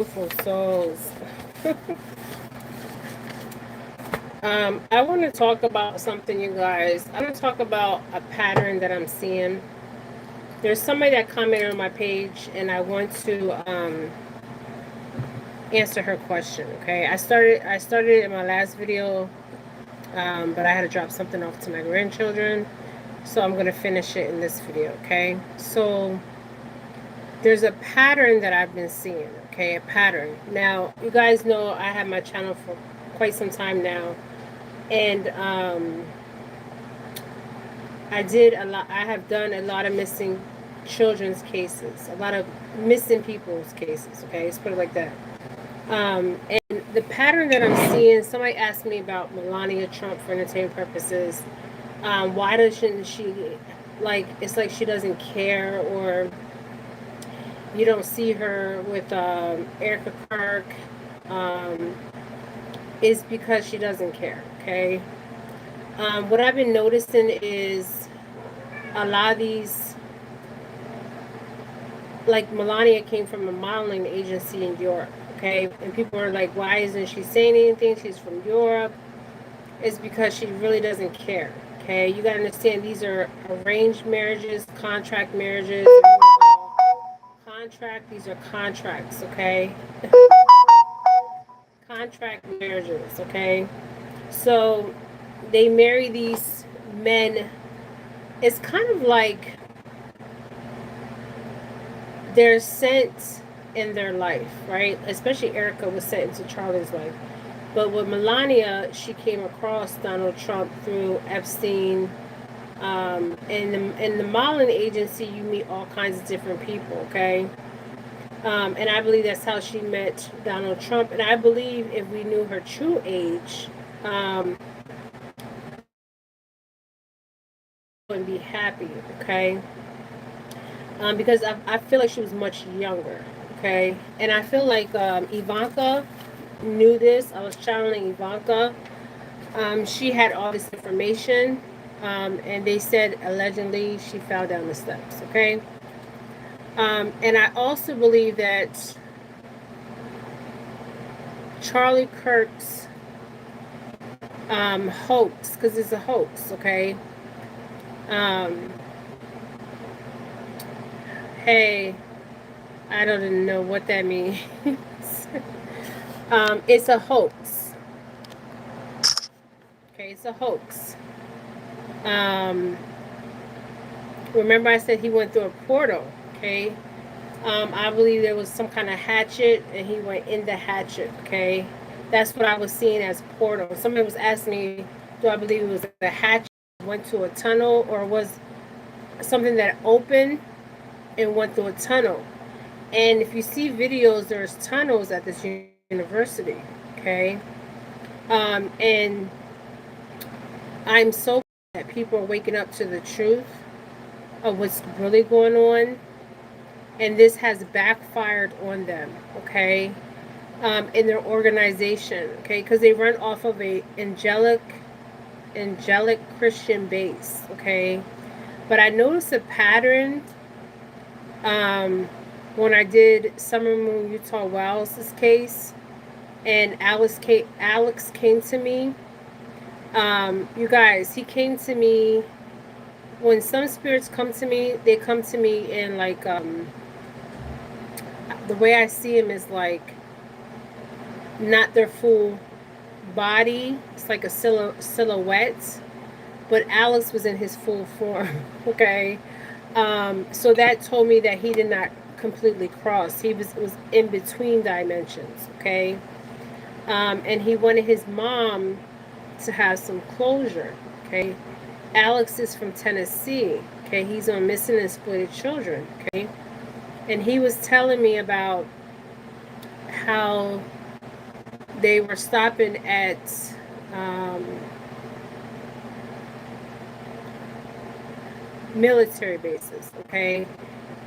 Beautiful souls. I want to talk about something, you guys. I want to talk about a pattern that I'm seeing. There's somebody that commented on my page, and I want to answer her question. Okay, I started in my last video, but I had to drop something off to my grandchildren, so I'm gonna finish it in this video. Okay, so there's a pattern that I've been seeing. Okay, a pattern. Now, you guys know I have my channel for quite some time now, and I have done a lot of missing children's cases, a lot of missing people's cases. Okay, let's put it like that. And the pattern that I'm seeing, somebody asked me about Melania Trump for entertainment purposes. Why doesn't she, like, it's like she doesn't care, or you don't see her with Erica Kirk, um, is because she doesn't care. Okay. What I've been noticing is a lot of these, like Melania came from a modeling agency in Europe. Okay, and people are like, why isn't she saying anything? She's from Europe. It's because she really doesn't care. Okay, you gotta understand, these are arranged marriages, contract marriages. Contract, these are contracts. Okay, contract marriages. Okay, so they marry these men. It's kind of like they're sent in their life, right? Especially Erica was sent into Charlie's life. But with Melania, she came across Donald Trump through Epstein. In the modeling agency, you meet all kinds of different people, okay? And I believe that's how she met Donald Trump. And I believe if we knew her true age, would be happy, okay? Because I feel like she was much younger, okay? And I feel like Ivanka knew this. I was channeling Ivanka. She had all this information, and they said allegedly she fell down the steps, okay? And I also believe that Charlie Kirk's hoax, because it's a hoax, okay? Um, hey, I don't know what that means. It's a hoax. Okay, it's a hoax. Um, remember I said he went through a portal, okay? I believe there was some kind of hatchet, and he went in the hatchet, okay? That's what I was seeing as portal. Somebody was asking me, do I believe it was a hatchet, went to a tunnel, or was something that opened and went through a tunnel? And if you see videos, there's tunnels at this university, okay? And I'm so glad that people are waking up to the truth of what's really going on, and this has backfired on them, okay? In their organization, okay? Because they run off of a angelic Christian base, okay? But I noticed a pattern when I did Summer Moon Utah Wells' case, and Alex came to me. You guys, he came to me. When some spirits come to me, they come to me in like the way I see him is like not their full body. It's like a silhouette. But Alex was in his full form. Okay, so that told me that he did not completely cross. He was in between dimensions. Okay, and he wanted his mom to have some closure. Okay, Alex is from Tennessee. Okay, he's on missing and exploited children. Okay, and he was telling me about how they were stopping at military bases. Okay,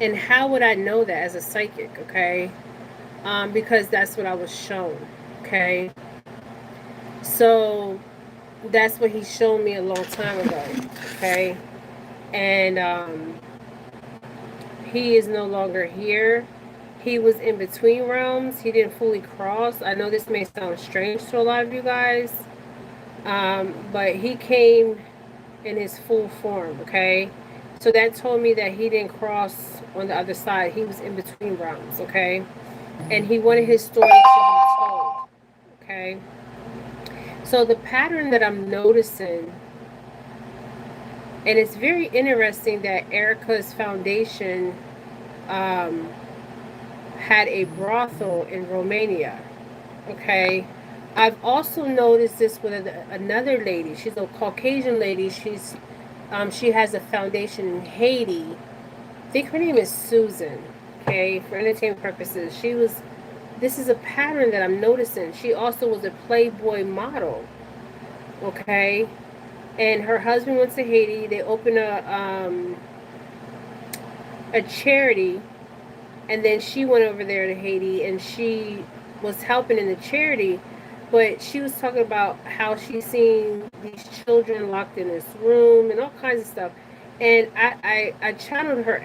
and how would I know that as a psychic? Okay, because that's what I was shown. Okay, so that's what he showed me a long time ago. Okay, and he is no longer here. he was in between realms. He didn't fully cross. I know this may sound strange to a lot of you guys, but he came in his full form, okay? So that told me that he didn't cross on the other side. He was in between realms, okay? And he wanted his story to be told, okay? So the pattern that I'm noticing, and it's very interesting that Erica's foundation had a brothel in Romania, okay? I've also noticed this with another lady. She's a Caucasian lady. She has a foundation in Haiti. I think her name is Susan. Okay, for entertainment purposes, this is a pattern that I'm noticing. She also was a Playboy model. Okay, and her husband went to Haiti. They opened a charity, and then she went over there to Haiti, and she was helping in the charity. But she was talking about how she's seen these children locked in this room and all kinds of stuff. And I channeled her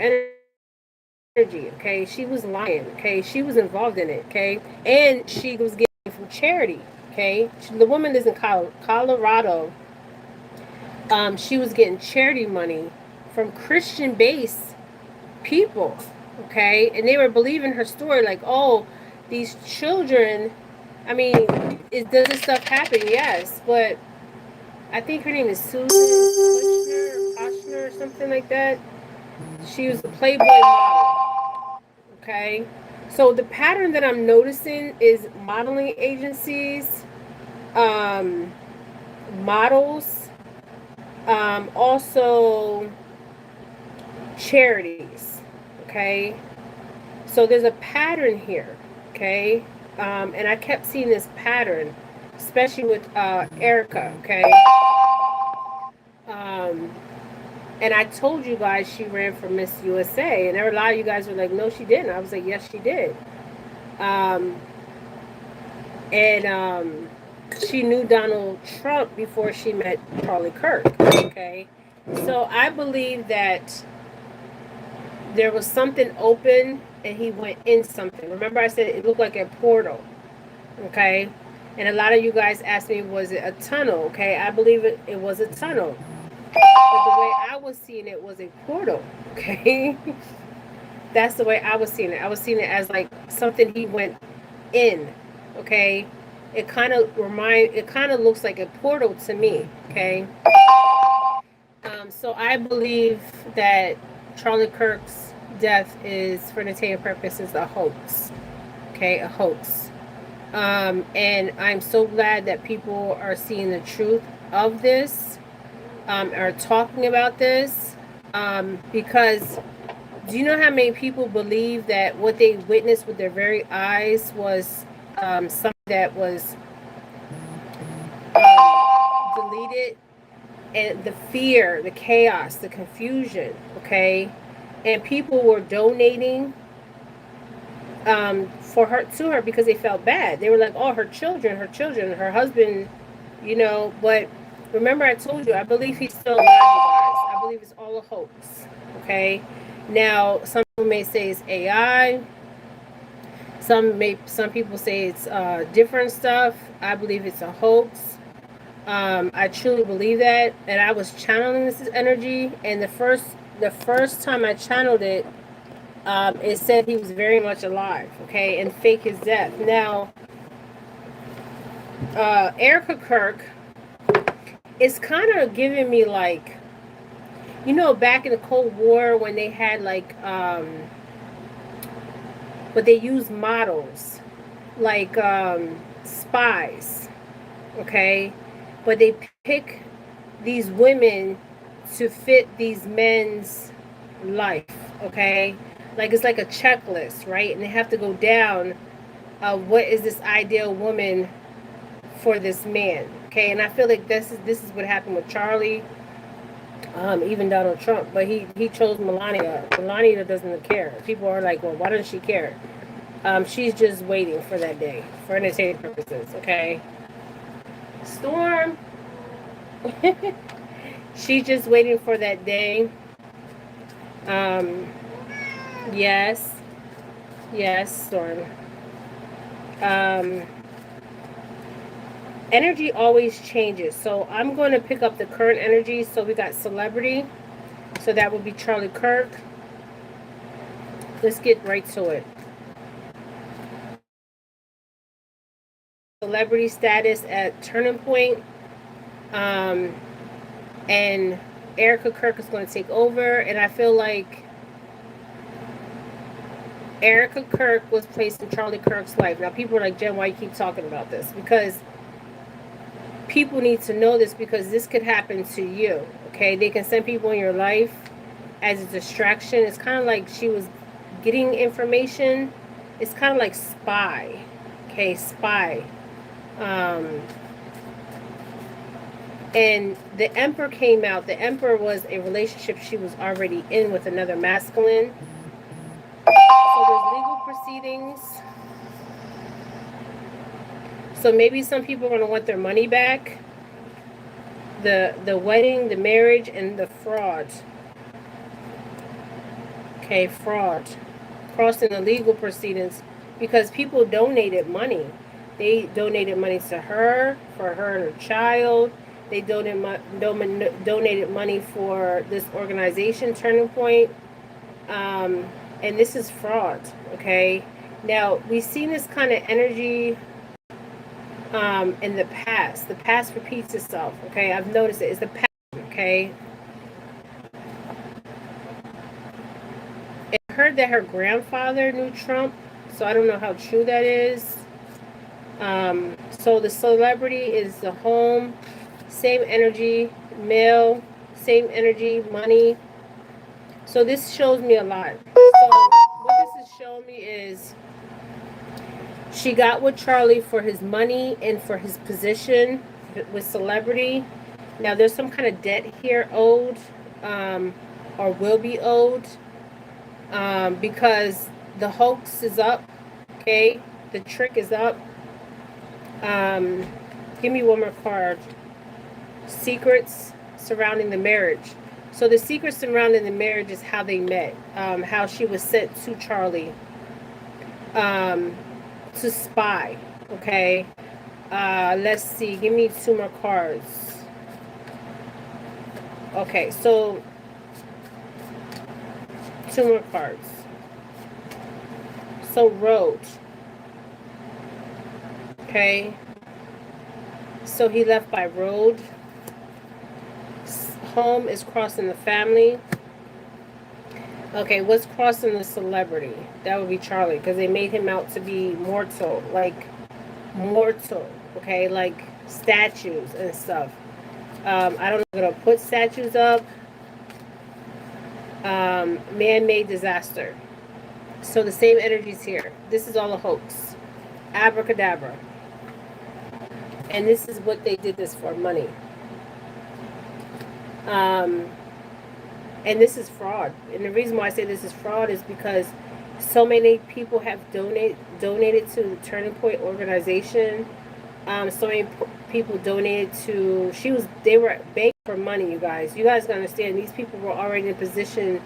energy, okay? She was lying, okay? She was involved in it, okay? And she was getting from charity, okay? The woman lives in Colorado. She was getting charity money from Christian-based people, okay? And they were believing her story, like, oh, these children, I mean, does this stuff happen? Yes, but I think her name is Susan Kushner or something like that. She was a Playboy model, okay? So the pattern that I'm noticing is modeling agencies, um, models, also charities, okay? So there's a pattern here, okay? And I kept seeing this pattern, especially with Erica, okay? And I told you guys she ran for Miss USA, and there were a lot of you guys were like, no, she didn't. I was like, yes, she did. Um, and she knew Donald Trump before she met Charlie Kirk, okay? So I believe that there was something open and he went in something. Remember I said it looked like a portal, okay? And a lot of you guys asked me, was it a tunnel, okay? I believe it was a tunnel. But the way I was seeing it was a portal, okay? That's the way I was seeing it. I was seeing it as like something he went in, okay? It kind of looks like a portal to me, okay? So I believe that Charlie Kirk's death is, for entertainment purposes, a hoax, okay? A hoax. And I'm so glad that people are seeing the truth of this, are talking about this, because do you know how many people believe that what they witnessed with their very eyes was something that was deleted, and the fear, the chaos, the confusion, okay? And people were donating for her, to her, because they felt bad. They were like, oh, her children, her husband, you know. But remember I told you, I believe he's still alive, you guys. I believe it's all a hoax, okay? Now, some people may say it's AI. Some people say it's different stuff. I believe it's a hoax. I truly believe that, and I was channeling this energy. And the first time I channeled it, it said he was very much alive, okay, and fake his death. Now, Erica Kirk is kind of giving me like, you know, back in the Cold War when they had like, but they used models like spies, okay, but they pick these women to fit these men's life, okay, like it's like a checklist, right? And they have to go down, what is this ideal woman for this man, okay? And I feel like this is what happened with Charlie, even Donald Trump, but he chose Melania. Melania doesn't care. People are like, well, why doesn't she care? She's just waiting for that day for entertainment purposes, okay? Storm. She's just waiting for that day. Yes. Yes, Storm. Um, energy always changes. So I'm going to pick up the current energy. So we got celebrity. So that would be Charlie Kirk. Let's get right to it. Celebrity status at Turning Point. Um, and Erica Kirk is going to take over. And I feel like Erica Kirk was placed in Charlie Kirk's life. Now people are like, Jen, why you keep talking about this? Because people need to know this, because this could happen to you. Okay, they can send people in your life as a distraction. It's kind of like she was getting information. It's kind of like spy. Okay, spy. Um, and the Emperor came out. The Emperor was a relationship she was already in with another masculine. So there's legal proceedings. So maybe some people are going to want their money back. The wedding, the marriage, and the fraud. Okay, fraud. Crossing the legal proceedings, because people donated money. They donated money to her, for her and her child. They donated money for this organization, Turning Point. Um, and this is fraud, okay? Now, we've seen this kind of energy in the past. The past repeats itself, okay? I've noticed it. It's the past, okay? I heard that her grandfather knew Trump, so I don't know how true that is. So the celebrity is the home, same energy, male, same energy, money. So this shows me a lot. So what this is showing me is she got with Charlie for his money and for his position with celebrity. Now there's some kind of debt here owed, or will be owed, because the hoax is up. Okay, the trick is up. Give me one more card. Secrets surrounding the marriage. So the secret surrounding the marriage is how they met, how she was sent to Charlie, to spy. Okay, let's see. Give me two more cards. Okay, so two more cards. So road. Okay. So he left by road. Home is crossing the family. Okay, what's crossing the celebrity? That would be Charlie, because they made him out to be mortal, like mortal. Okay, like statues and stuff. I don't know if they're gonna put statues up. Man-made disaster. So the same energy's here. This is all a hoax. Abracadabra. And this is what they did this for, money. And this is fraud. And the reason why I say this is fraud is because so many people have donated to the Turning Point organization. So many people donated to. They were begging for money. You guys gotta understand. These people were already in a position.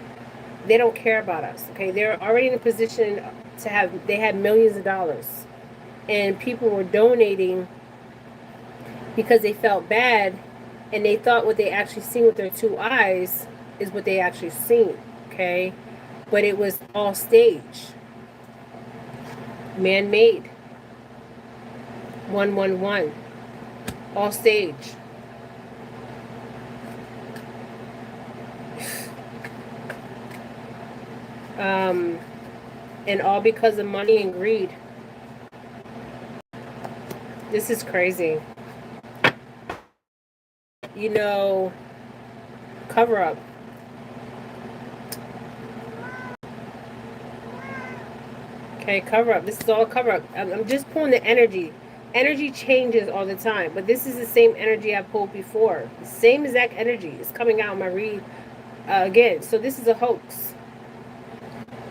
They don't care about us. Okay, they're already in a position to have. They had millions of dollars, and people were donating because they felt bad, and they thought what they actually seen with their two eyes is what they actually seen. Okay, but it was all stage, man-made. 111, all stage. And all because of money and greed. This is crazy. You know, cover up. Okay, cover up. This is all cover up. I'm just pulling the energy. Energy changes all the time, but this is the same energy I pulled before. The same exact energy is coming out in my read again. So this is a hoax.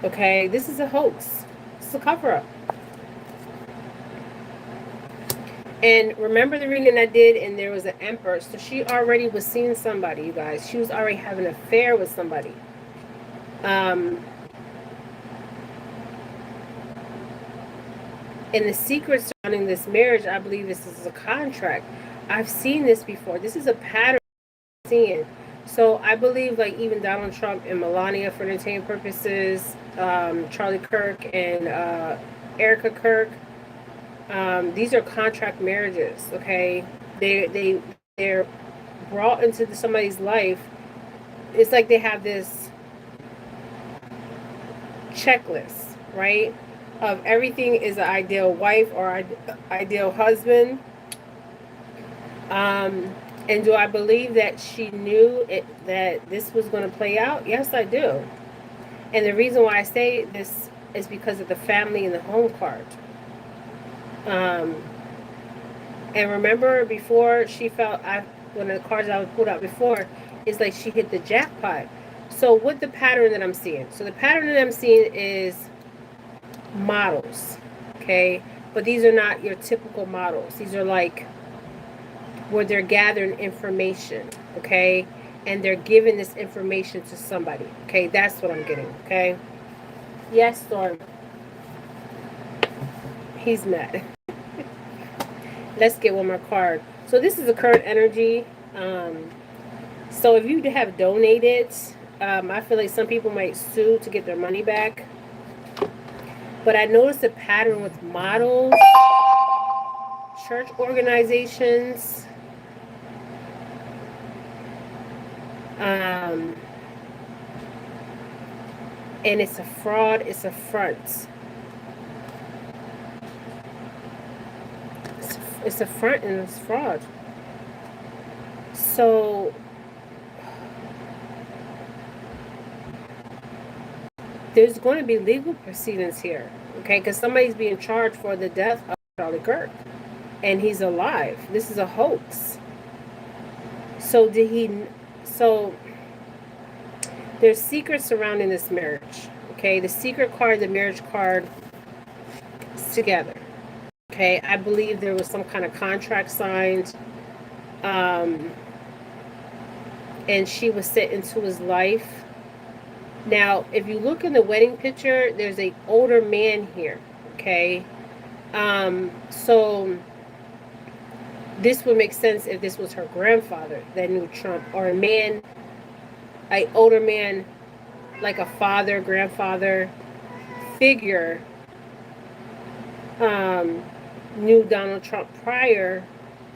Okay, this is a hoax. It's a cover up. And remember the reading I did, and there was an emperor. So she already was seeing somebody, you guys. She was already having an affair with somebody. And the secret surrounding this marriage, I believe this is a contract. I've seen this before. This is a pattern I'm seeing. So I believe, like, even Donald Trump and Melania, for entertainment purposes, Charlie Kirk and Erica Kirk, these are contract marriages. Okay, they're brought into somebody's life. It's like they have this checklist, right? Of everything is an ideal wife or ideal husband. And do I believe that she knew that this was going to play out? Yes, I do. And the reason why I say this is because of the family and the home card. Um, and remember, before she felt, one of the cards I pulled out before, is like she hit the jackpot. So what the pattern that I'm seeing? So the pattern that I'm seeing is models, okay? But these are not your typical models. These are like where they're gathering information, okay? And they're giving this information to somebody, okay? That's what I'm getting, okay? Yes, Storm. He's mad. Let's get one more card. So this is the current energy. So if you have donated, I feel like some people might sue to get their money back. But I noticed a pattern with models, church organizations, and it's a fraud, it's a front. It's a front and it's fraud. So there's going to be legal proceedings here, okay? Because somebody's being charged for the death of Charlie Kirk, and he's alive. This is a hoax. So so there's secrets surrounding this marriage, okay? The secret card, the marriage card, together, okay? I believe there was some kind of contract signed, and she was sent into his life. Now, if you look in the wedding picture, there's an older man here, okay? So this would make sense if this was her grandfather that knew Trump, or a man, an older man, like a father, grandfather figure, knew Donald Trump prior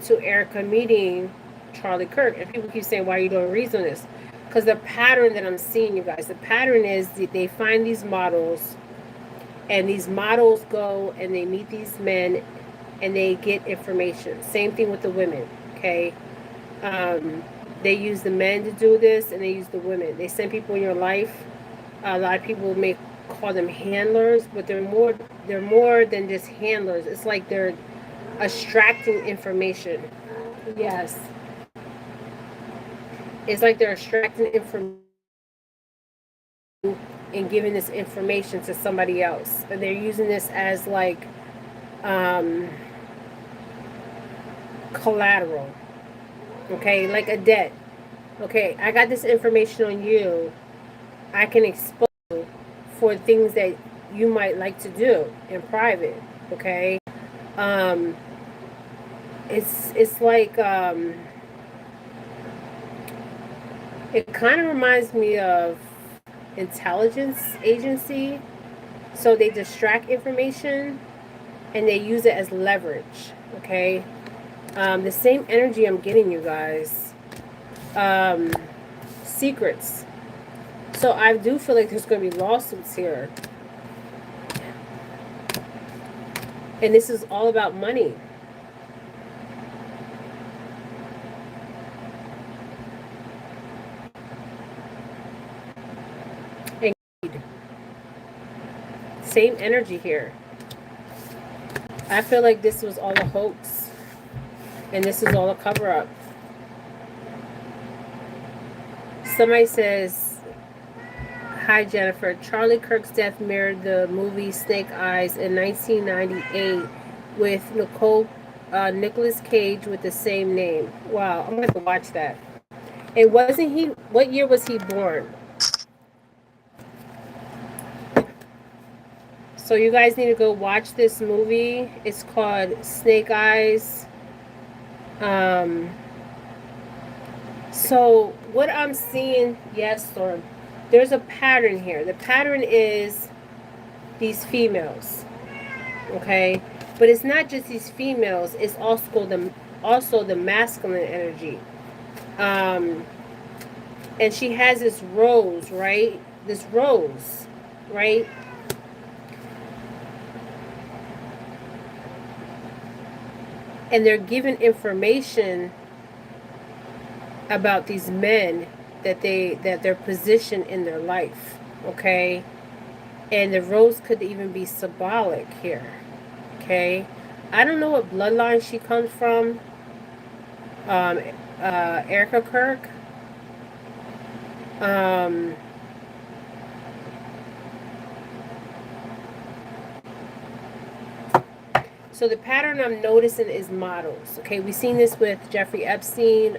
to Erica meeting Charlie Kirk. And people keep saying, why are you doing reason on this? Because the pattern that I'm seeing, you guys, the pattern is that they find these models, and these models go and they meet these men and they get information. Same thing with the women, okay? They use the men to do this, and they use the women. They send people in your life. A lot of people may call them handlers, but they're more than just handlers. It's like they're extracting information. Yes. It's like they're extracting information and giving this information to somebody else. And they're using this as like collateral. Okay, like a debt. Okay, I got this information on you. I can expose you for things that you might like to do in private. Okay? It's like it kind of reminds me of intelligence agency. So they distract information and they use it as leverage. Okay? The same energy I'm getting, you guys. Secrets. So I do feel like there's going to be lawsuits here. And this is all about money. And greed. Same energy here. I feel like this was all a hoax. And this is all a cover-up. Somebody says, hi Jennifer, Charlie Kirk's death mirrored the movie Snake Eyes in 1998 with Nicolas Cage with the same name. Wow, I'm going to have to watch that. And wasn't he, what year was he born? So you guys need to go watch this movie. It's called Snake Eyes. Um, so what I'm seeing, yes, Storm, there's a pattern here. The pattern is these females, okay? But it's not just these females. It's also the masculine energy. Um, and she has this rose, right? This rose, right? And they're given information about these men that they're positioned in their life, okay? And the rose could even be symbolic here, okay? I don't know what bloodline she comes from, um, Erica Kirk. Um, so the pattern I'm noticing is models, okay? We've seen this with Jeffrey Epstein,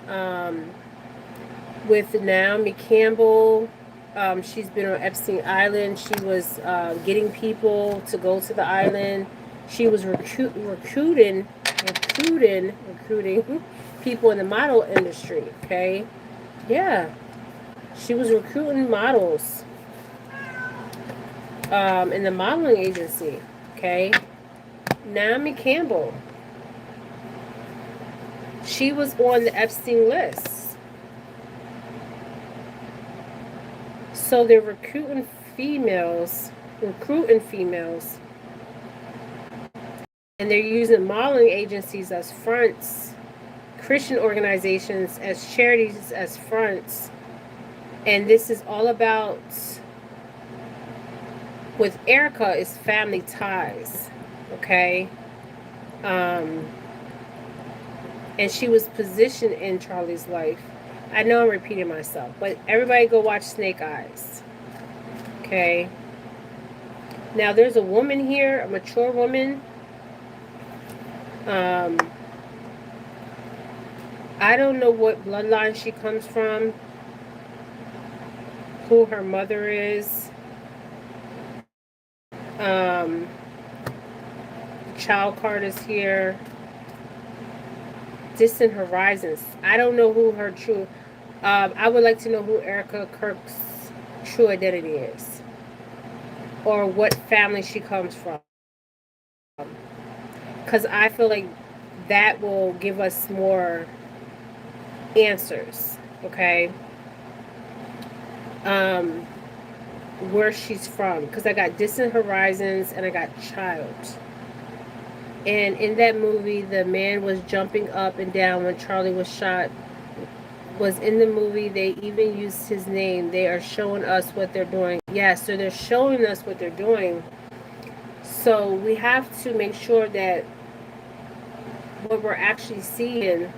with Naomi Campbell. She's been on Epstein Island. She was getting people to go to the island. She was recruiting people in the model industry. Okay, yeah, she was recruiting models in the modeling agency. Okay, Naomi Campbell. She was on the Epstein list. So they're recruiting females, and they're using modeling agencies as fronts, Christian organizations as charities as fronts. And this is all about, with Erica, is family ties, okay? And she was positioned in Charlie's life. I know I'm repeating myself, but everybody go watch Snake Eyes. Okay. Now there's a woman here, a mature woman. I don't know what bloodline she comes from, who her mother is. Child card is here. Distant horizons. I don't know who her true. I would like to know who Erica Kirk's true identity is, or what family she comes from, because I feel like that will give us more answers. Okay. Where she's from, because I got distant horizons and I got child. And in that movie, the man was jumping up and down when Charlie was shot. Was in the movie. They even used his name. They are showing us what they're doing. Yes, so they're showing us what they're doing. So we have to make sure that what we're actually seeing,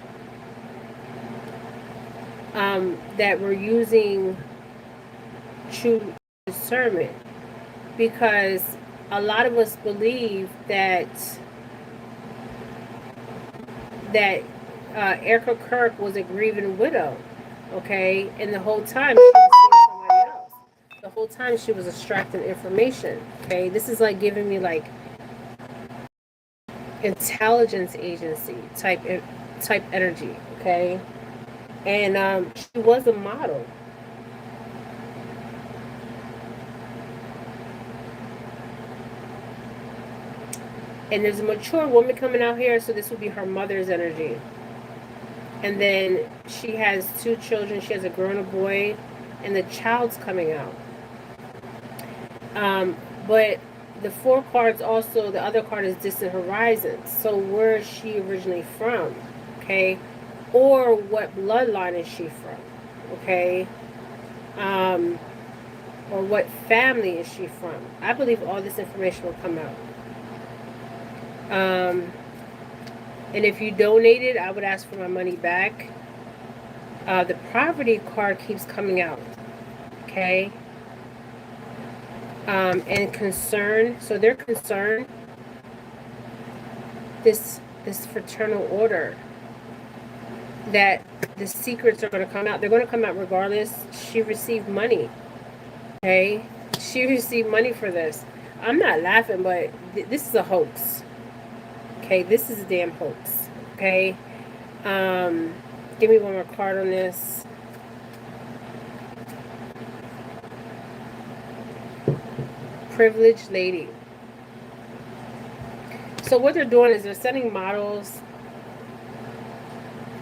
that we're using true discernment. Because a lot of us believe that Erica Kirk was a grieving widow, okay? And the whole time she was seeing somebody else. The whole time she was extracting information, okay? This is like giving me like intelligence agency type energy, okay? And she was a model. And there's a mature woman coming out here, so this would be her mother's energy. And then she has 2 children. She has a grown-up boy, and the child's coming out. But the 4 cards also, the other card is distant horizons. So where is she originally from? Okay. Or what bloodline is she from? Okay. Or what family is she from? I believe all this information will come out. And if you donated, I would ask for my money back. The poverty card keeps coming out. Okay. And concern. So they're concerned. This fraternal order, that the secrets are going to come out. They're going to come out regardless. She received money. Okay. She received money for this. I'm not laughing, but this is a hoax. Okay, this is a damn hoax. Okay, um, give me one more card on this. Privileged lady. So what they're doing is they're sending models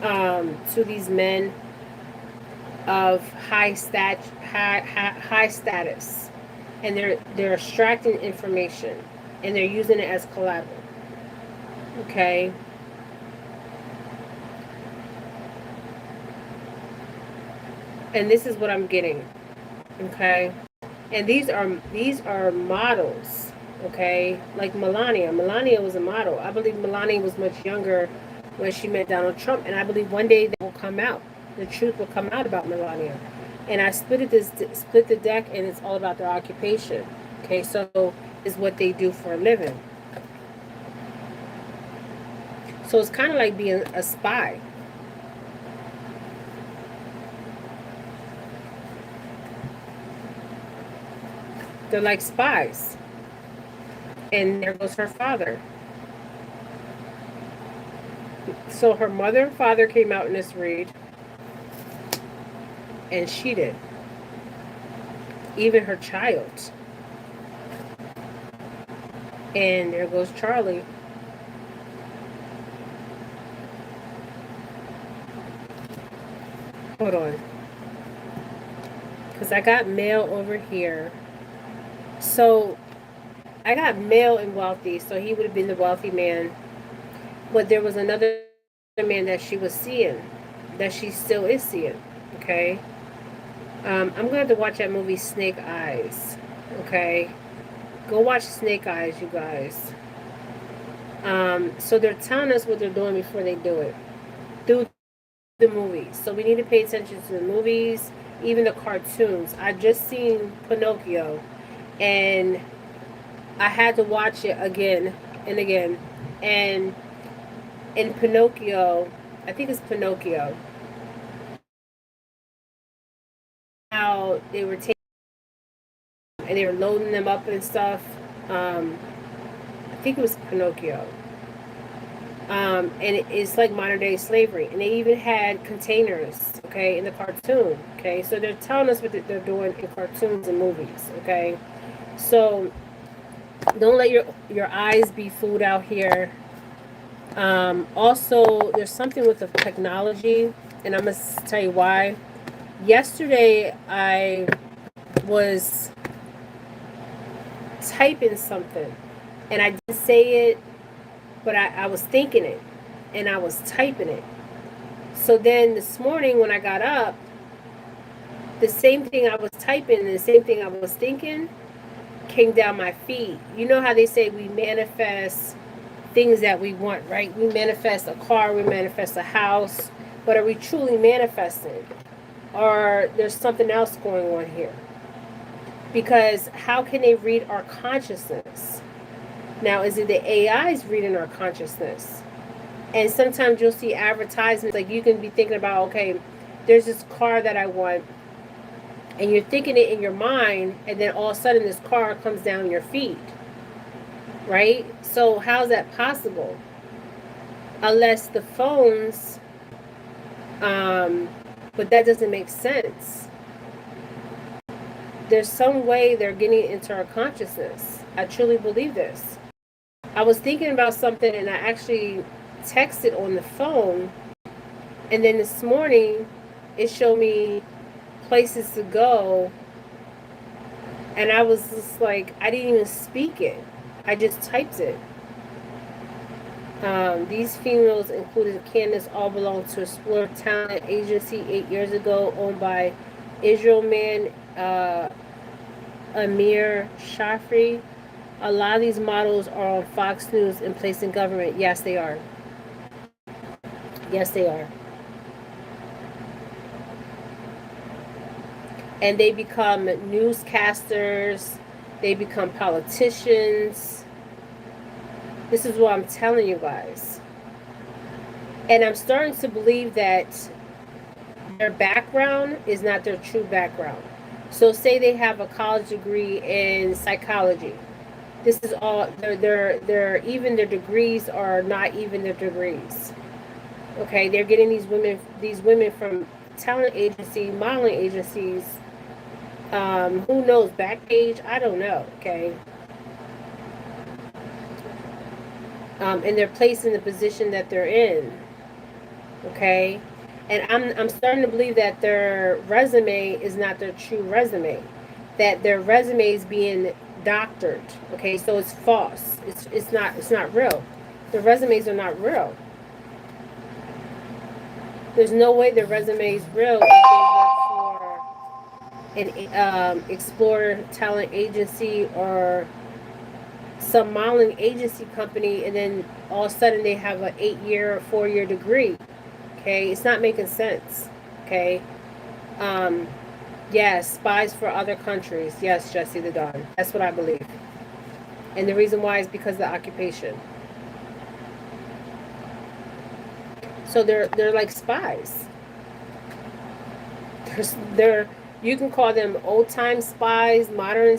to these men of high status, and they're extracting information, and they're using it as collateral. Okay. And this is what I'm getting. Okay. And these are models. Okay, like Melania. Melania was a model. I believe Melania was much younger when she met Donald Trump, and I believe one day that will come out. The truth will come out about Melania. And I split the deck, and it's all about their occupation. Okay, so is what they do for a living. So it's kind of like being a spy. They're like spies. And there goes her father. So her mother and father came out in this read, and she did. Even her child. And there goes Charlie. Hold on. Because I got mail over here. So I got male and wealthy, so he would have been the wealthy man. But there was another man that she was seeing, that she still is seeing. Okay. I'm gonna have to watch that movie Snake Eyes. Okay. Go watch Snake Eyes, you guys. So they're telling us what they're doing before they do it through the movies. So we need to pay attention to the movies, even the cartoons. I just seen Pinocchio, and I had to watch it again and again. And in Pinocchio, I think it's Pinocchio, how they were taking and they were loading them up and stuff. I think it was Pinocchio. And it's like modern day slavery. And they even had containers, okay, in the cartoon, okay? So they're telling us what they're doing in cartoons and movies, okay? So don't let your eyes be fooled out here. Also, there's something with the technology, and I'm going to tell you why. Yesterday, I was typing something, and I didn't say it, but I was thinking it, and I was typing it. So then this morning when I got up, the same thing I was typing and the same thing I was thinking came down my feed. You know how they say we manifest things that we want, right? We manifest a car, we manifest a house, but are we truly manifesting? Or there's something else going on here? Because how can they read our consciousness? Now, is it the AIs reading our consciousness? And sometimes you'll see advertisements, like you can be thinking about, okay, there's this car that I want, and you're thinking it in your mind, and then all of a sudden this car comes down your feed, right? So how's that possible? Unless the phones, but that doesn't make sense. There's some way they're getting into our consciousness. I truly believe this. I was thinking about something, and I actually texted on the phone, and then this morning it showed me places to go, and I was just like, I didn't even speak it, I just typed it. These females, including Candace, all belong to Explore Talent Agency 8 years ago, owned by Israel man Amir Shafri. A lot of these models are on Fox News and placed in government. Yes, they are. Yes, they are. And they become newscasters. They become politicians. This is what I'm telling you guys. And I'm starting to believe that their background is not their true background. So say they have a college degree in psychology. This is all they're even their degrees are not even their degrees. Okay, they're getting these women from talent agency, modeling agencies. Who knows, Backpage? I don't know. Okay, and they're placed in the position that they're in. Okay, and I'm starting to believe that their resume is not their true resume, that their resume is being doctored. Okay, so it's false. It's not real. The resumes are not real. There's no way the resume is real if they work for an Explore talent agency or some modeling agency company, and then all of a sudden they have an 8-year or 4-year degree. Okay, it's not making sense. Okay, yes, spies for other countries. Yes, Jesse the Don. That's what I believe, and the reason why is because of the occupation. So they're like spies. They're you can call them old time spies, modern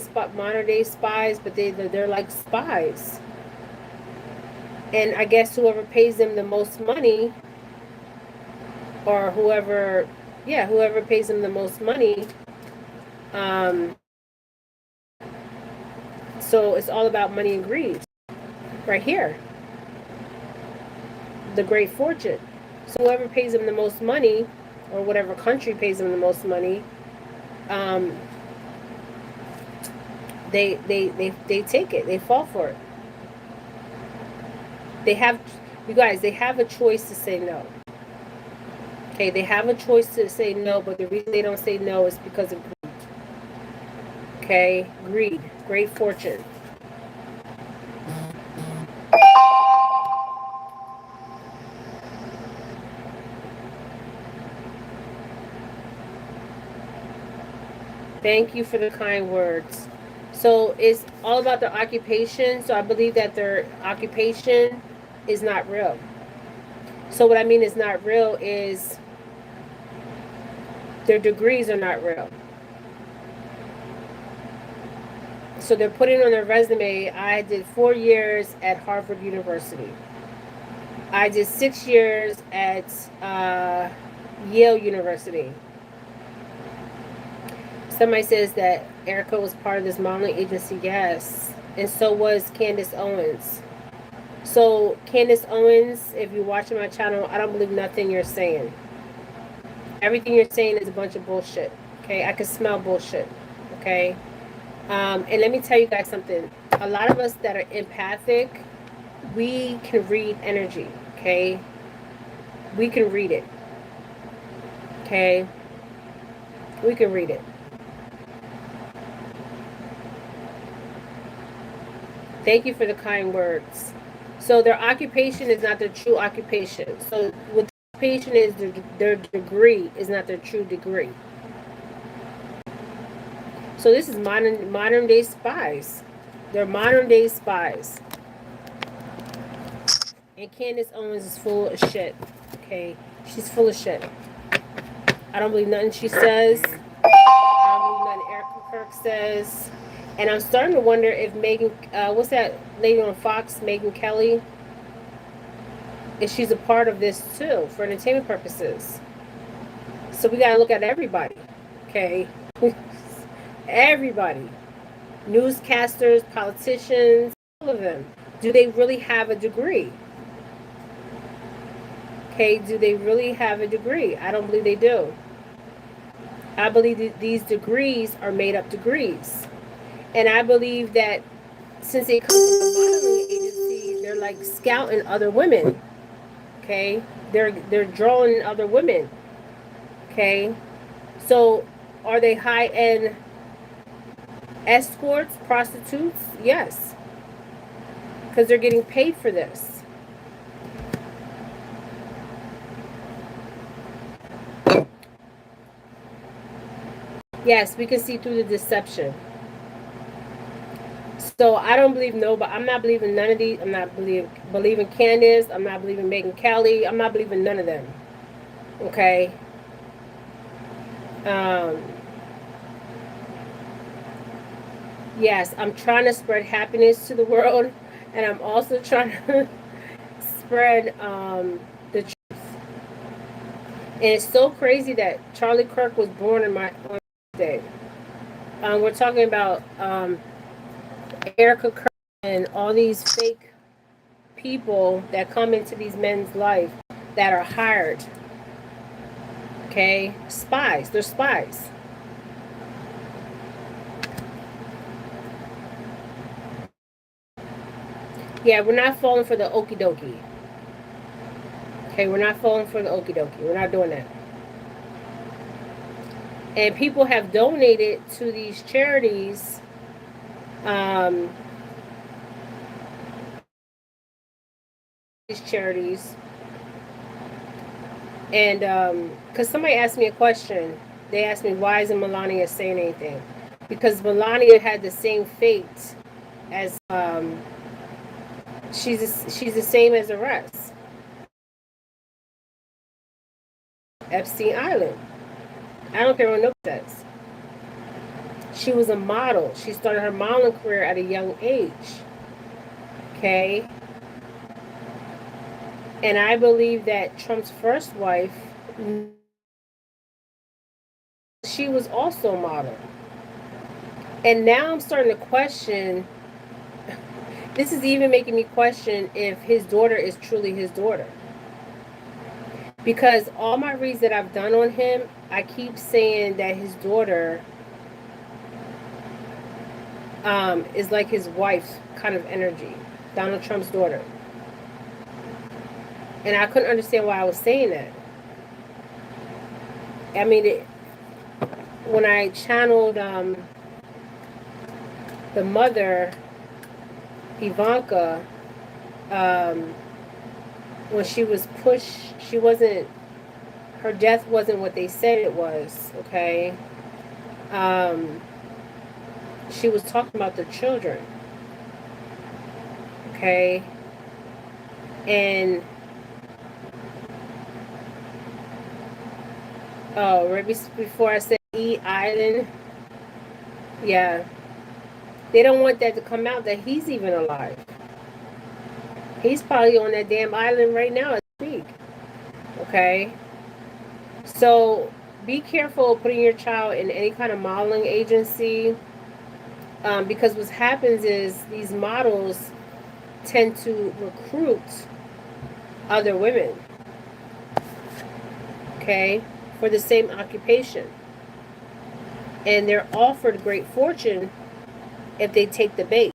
day spies, but they're like spies. And I guess whoever pays them the most money, or whoever pays them the most money. So it's all about money and greed, right here. The great fortune. So whoever pays them the most money, or whatever country pays them the most money, they take it. They fall for it. They have, you guys, they have a choice to say no. Okay, they have a choice to say no, but the reason they don't say no is because of greed. Okay, greed, great fortune. Thank you for the kind words. So it's all about their occupation. So I believe that their occupation is not real. So what I mean is not real is their degrees are not real. So they're putting on their resume, I did 4 years at Harvard University. I did 6 years at Yale University. Somebody says that Erica was part of this modeling agency. Yes. And so was Candace Owens. So Candace Owens, if you're watching my channel, I don't believe nothing you're saying. Everything you're saying is a bunch of bullshit. Okay, I can smell bullshit. Okay, and let me tell you guys something. A lot of us that are empathic, we can read energy. Okay, we can read it. Okay, we can read it. Thank you for the kind words. So their occupation is not their true occupation. So what their occupation is, their degree is not their true degree. So this is modern day spies. They're modern day spies. And Candace Owens is full of shit. Okay, she's full of shit. I don't believe nothing she says. I don't believe nothing Erica Kirk says. And I'm starting to wonder if Megan, what's that lady on Fox, Megyn Kelly, if she's a part of this too, for entertainment purposes. So we gotta look at everybody, okay? Everybody. Newscasters, politicians, all of them. Do they really have a degree? Okay, do they really have a degree? I don't believe they do. I believe these degrees are made up degrees. And I believe that since they come from the modeling agency, they're like scouting other women. Okay, they're drawing other women. Okay, so are they high-end escorts, prostitutes? Yes, because they're getting paid for this. Yes, we can see through the deception. So I don't believe nobody. I'm not believing none of these. I'm not believing Candace. I'm not believing Megyn Kelly. I'm not believing none of them. Okay. Yes, I'm trying to spread happiness to the world, and I'm also trying to spread the truth. And it's so crazy that Charlie Kirk was born on my birthday. We're talking about Erica Kirk and all these fake people that come into these men's life that are hired. Okay, spies. They're spies. Yeah, we're not falling for the okie dokie. Okay, we're not falling for the okie dokie. We're not doing that. And people have donated to these charities. Um, these charities, and because somebody asked me a question, they asked me why isn't Melania saying anything? Because Melania had the same fate as she's the same as the rest. Epstein Island. I don't care what nobody says. She was a model. She started her modeling career at a young age. Okay? And I believe that Trump's first wife, she was also a model. And now I'm starting to question, this is even making me question if his daughter is truly his daughter. Because all my reads that I've done on him, I keep saying that his daughter is like his wife's kind of energy, Donald Trump's daughter. And I couldn't understand why I was saying that. I mean, when I channeled the mother, Ivanka, um, when she was pushed, her death wasn't what they said it was, okay? Um, she was talking about the children, okay? And, oh, right before I said E Island, yeah. They don't want that to come out that he's even alive. He's probably on that damn island right now as we speak, okay? So be careful putting your child in any kind of modeling agency, because what happens is these models tend to recruit other women, okay, for the same occupation. And they're offered great fortune if they take the bait.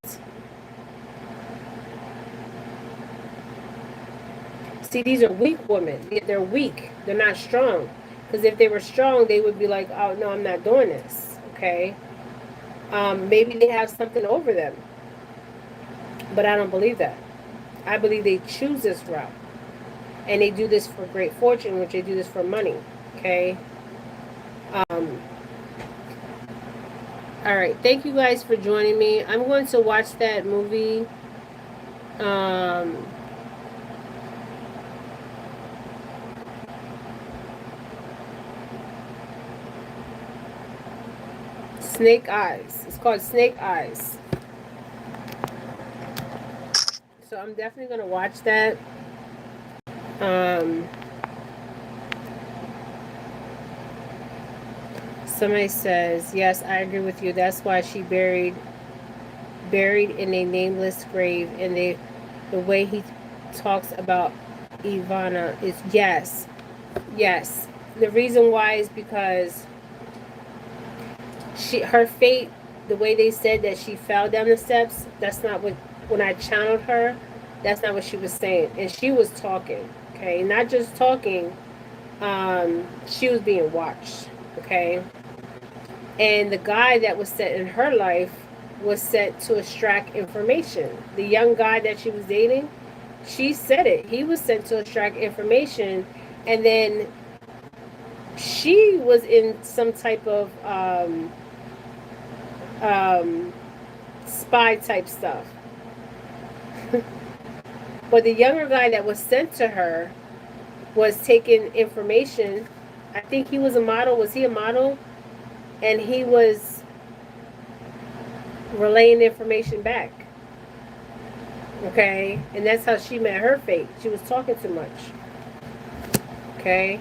See, these are weak women. They're weak. They're not strong. Because if they were strong, they would be like, oh, no, I'm not doing this, okay? Maybe they have something over them. But I don't believe that. I believe they choose this route. And they do this for great fortune, which they do this for money, okay? All right. Thank you guys for joining me. I'm going to watch that movie. Snake Eyes. It's called Snake Eyes. So I'm definitely going to watch that. Somebody says, yes, I agree with you. That's why she buried in a nameless grave. And the way he talks about Ivana is yes. Yes. The reason why is because her fate, the way they said that she fell down the steps, that's not what, when I channeled her, that's not what she was saying. And she was talking, okay? Not just talking, she was being watched, okay? And the guy that was set in her life was set to extract information. The young guy that she was dating, she said it. He was sent to extract information, and then she was in some type of spy type stuff. But the younger guy that was sent to her was taking information. I think he was a model. Was he a model? And he was relaying information back. Okay, and that's how she met her fate. She was talking too much. Okay,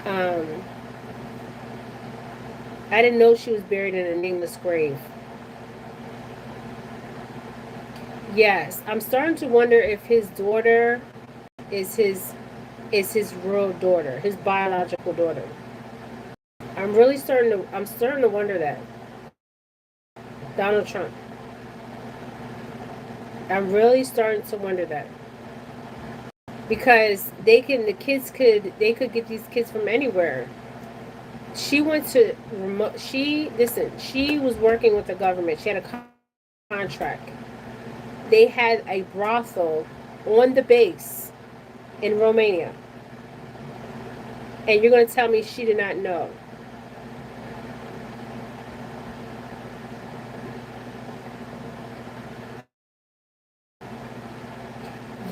um, I didn't know she was buried in a nameless grave. Yes, I'm starting to wonder if his daughter is his real daughter, his biological daughter. I'm starting to wonder that. Donald Trump. I'm really starting to wonder that. Because they could get these kids from anywhere. She went to she was working with the government. She had a contract. They had a brothel on the base in Romania. And you're going to tell me she did not know.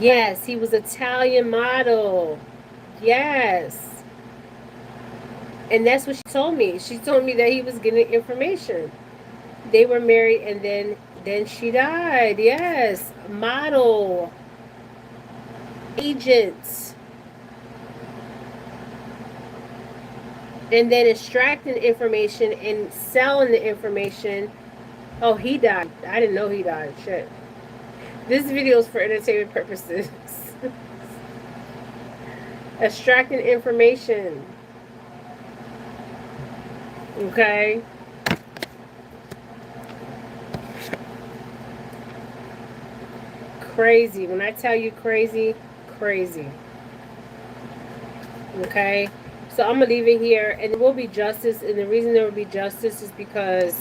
Yes, he was Italian model. Yes. And that's what she told me. She told me that he was getting information. They were married and then she died. Yes. Model. Agents. And then extracting information and selling the information. Oh, he died. I didn't know he died. Shit. This video is for entertainment purposes. Extracting information. Okay. Crazy. When I tell you crazy, crazy. Okay. So I'm going to leave it here. And there will be justice. And the reason there will be justice is because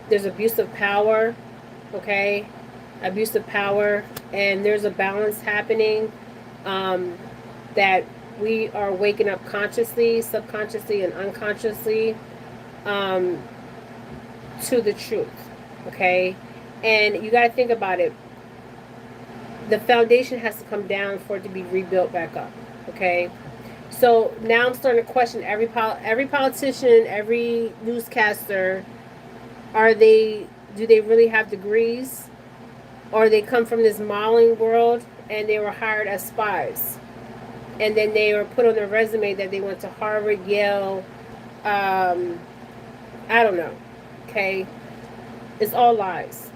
there's abuse of power. Okay. Abuse of power. And there's a balance happening that we are waking up consciously, subconsciously, and unconsciously to the truth. Okay. And you got to think about it. The foundation has to come down for it to be rebuilt back up. Okay. So now I'm starting to question every politician, every newscaster. Do they really have degrees? Or they come from this modeling world and they were hired as spies. And then they were put on their resume that they went to Harvard, Yale, I don't know. Okay. It's all lies.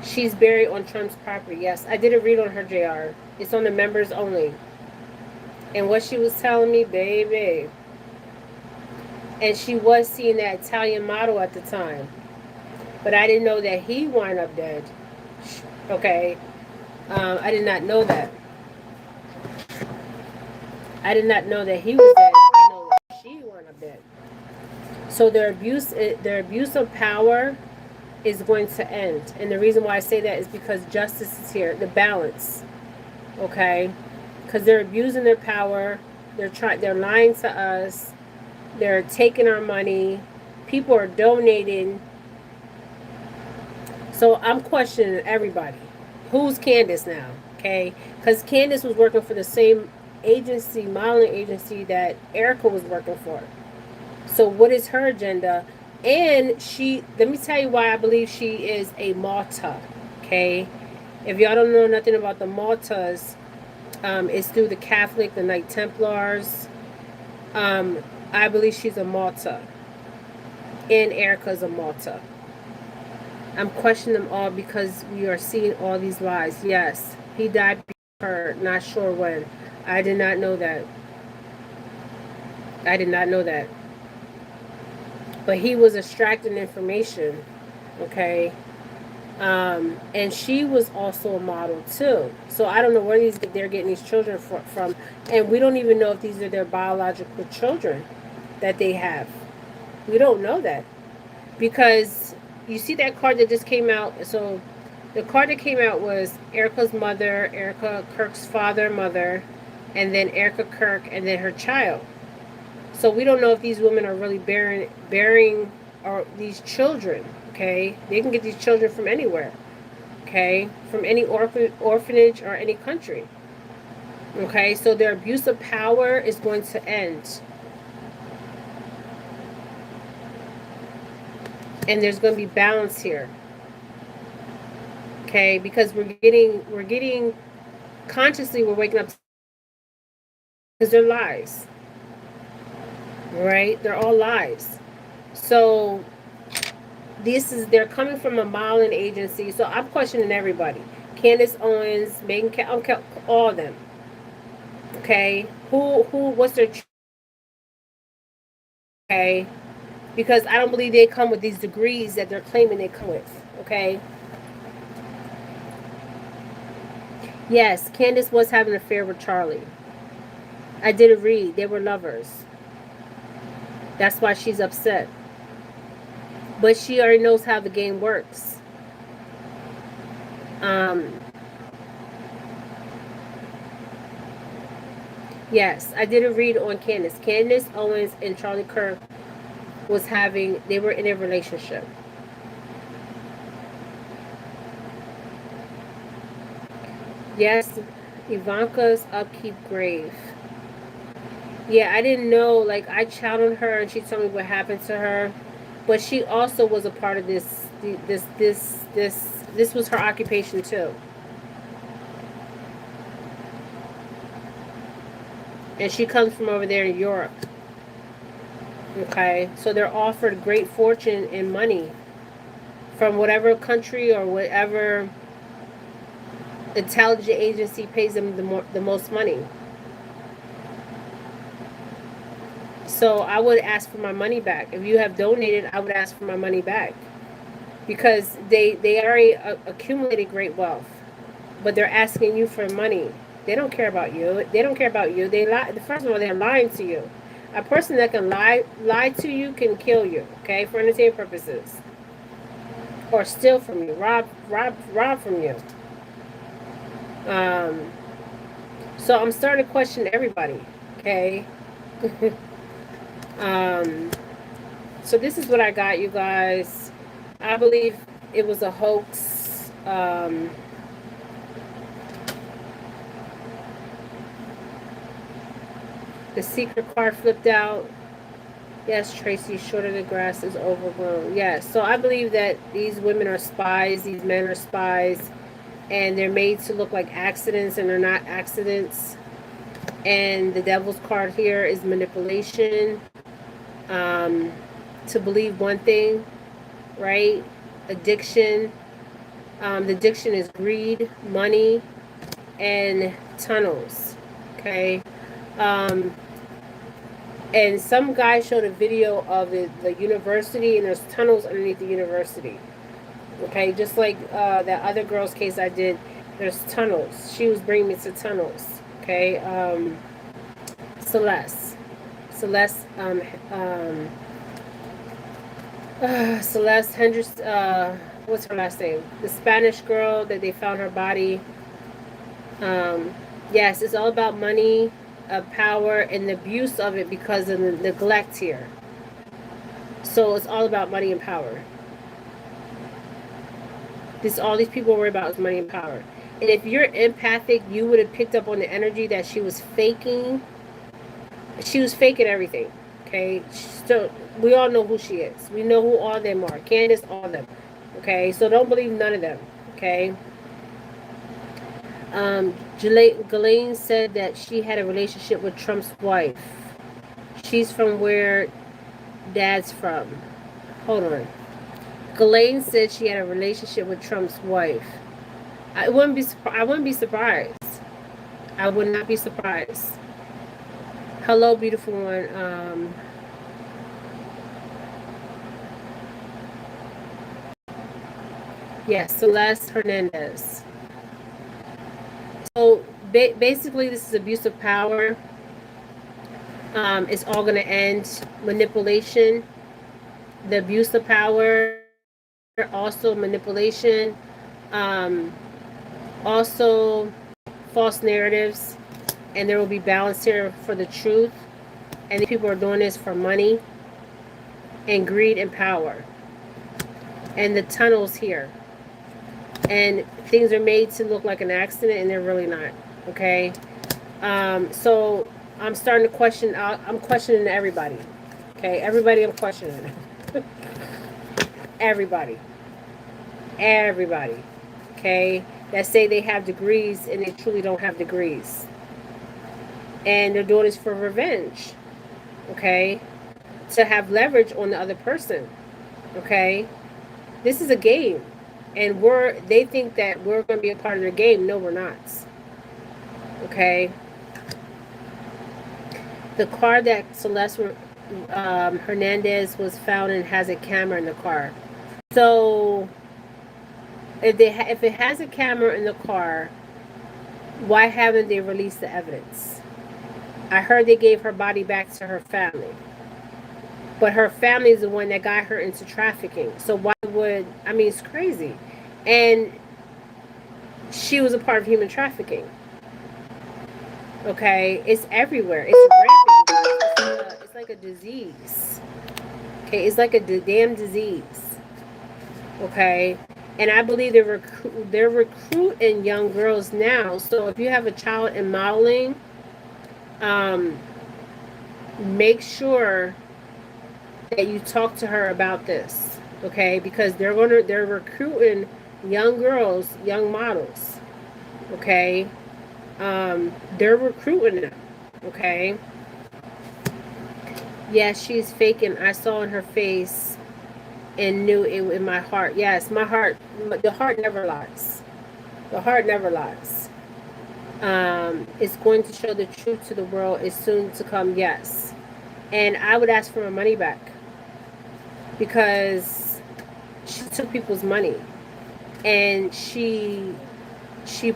She's buried on Trump's property. Yes, I did a read on her, JR. It's on the members only. And what she was telling me, baby. And she was seeing that Italian model at the time. But I didn't know that he wound up dead. Okay. I did not know that. I did not know that he was dead. I know that she wound up dead. So their abuse of power is going to end. And the reason why I say that is because justice is here. The balance. Okay. Because they're abusing their power. They're lying to us. They're taking our money. People are donating. So I'm questioning everybody. Who's Candace now? Okay. Because Candace was working for the same agency, modeling agency that Erica was working for. So what is her agenda? And let me tell you why I believe she is a Malta. Okay. If y'all don't know nothing about the Maltas, it's through the Catholic, the Knight Templars. I believe she's a Malta. And Erica's a Malta. I'm questioning them all because we are seeing all these lies. Yes, he died before her. Not sure when. I did not know that. I did not know that. But he was extracting information. Okay. And she was also a model too. So I don't know where they're getting these children from. And we don't even know if these are their biological children that they have. We don't know that. Because you see that card that just came out. So the card that came out was Erica's mother, Erica Kirk's father, mother, and then Erica Kirk, and then her child. So we don't know if these women are really bearing or these children. Okay, they can get these children from anywhere. Okay, from any orphanage or any country. Okay, so their abuse of power is going to end. And there's going to be balance here. Okay, because we're getting consciously, we're waking up because they're lies. Right? They're all lies. So they're coming from a modeling agency. So I'm questioning everybody. Candace Owens, all of them. Okay, what's their okay? Because I don't believe they come with these degrees that they're claiming they come with. Okay. Yes, Candace was having an affair with Charlie. I did a read. They were lovers. That's why she's upset. But she already knows how the game works. Um, yes, I did a read on Candace. Candace Owens and Charlie Kirk they were in a relationship. Yes, Ivanka's upkeep grave. Yeah, I didn't know. Like, I challenged her and she told me what happened to her. But she also was a part of this. This was her occupation too. And she comes from over there in Europe. Okay, so they're offered great fortune and money from whatever country or whatever intelligence agency pays them the most money. So I would ask for my money back. If you have donated, I would ask for my money back because they already accumulated great wealth, but they're asking you for money. They don't care about you. They don't care about you. They lie. First of all, they're lying to you. A person that can lie to you can kill you. Okay, for entertainment purposes, or steal from you, rob from you. Um, so I'm starting to question everybody. Okay. um, so this is what I got, you guys. I believe it was a hoax. The secret card flipped out. Yes, Tracy, shorter the grass is overgrown. Yes, so I believe that these women are spies, these men are spies, and they're made to look like accidents, and they're not accidents. And the devil's card here is manipulation. To believe one thing, right? Addiction. The addiction is greed, money, and tunnels. Okay. And some guy showed a video of the university, and there's tunnels underneath the university. Okay, just like that other girl's case I did, there's tunnels. She was bringing me to tunnels. Okay, Celeste. Celeste, Celeste Hendricks, what's her last name? The Spanish girl that they found her body. Yes, it's all about money, power, and the abuse of it because of the neglect here. So it's all about money and power. All these people worry about is money and power. And if you're empathic, you would have picked up on the energy that she was faking. She was faking everything. Okay, so we all know who she is. We know who all of them are. Candace, all of them. Okay, so don't believe none of them. Okay. Ghislaine said that she had a relationship with Trump's wife. She's from where Dad's from. Hold on. Ghislaine said she had a relationship with Trump's wife. I wouldn't be surprised. I would not be surprised. Hello, beautiful one. Yes, Celeste Hernandez. So basically, this is abuse of power. It's all going to end. Manipulation, the abuse of power, also manipulation, also false narratives, and there will be balance here for the truth. And these people are doing this for money and greed and power. And the tunnels here. And things are made to look like an accident, and they're really not. Okay? So I'm starting to question. I'm questioning everybody. Okay? Everybody I'm questioning. Everybody. Everybody. Okay? That say they have degrees and they truly don't have degrees. And they're doing this for revenge. Okay? To have leverage on the other person. Okay? This is a game. And they think that we're going to be a part of their game. No, we're not. Okay? The car that Celeste Hernandez was found in has a camera in the car. So if it has a camera in the car, why haven't they released the evidence? I heard they gave her body back to her family. But her family is the one that got her into trafficking. So why would, I mean, it's crazy. And she was a part of human trafficking. Okay? It's everywhere. It's rampant. It's like a disease. Okay? It's like a damn disease. Okay? And I believe they're recruiting young girls now. So if you have a child in modeling, make sure that you talk to her about this, okay? Because they're recruiting young girls, young models, okay? They're recruiting them, okay? Yes, she's faking. I saw in her face and knew it in my heart. Yes, my heart, the heart never lies. The heart never lies. It's going to show the truth to the world. Is soon to come, yes. And I would ask for my money back. Because she took people's money and she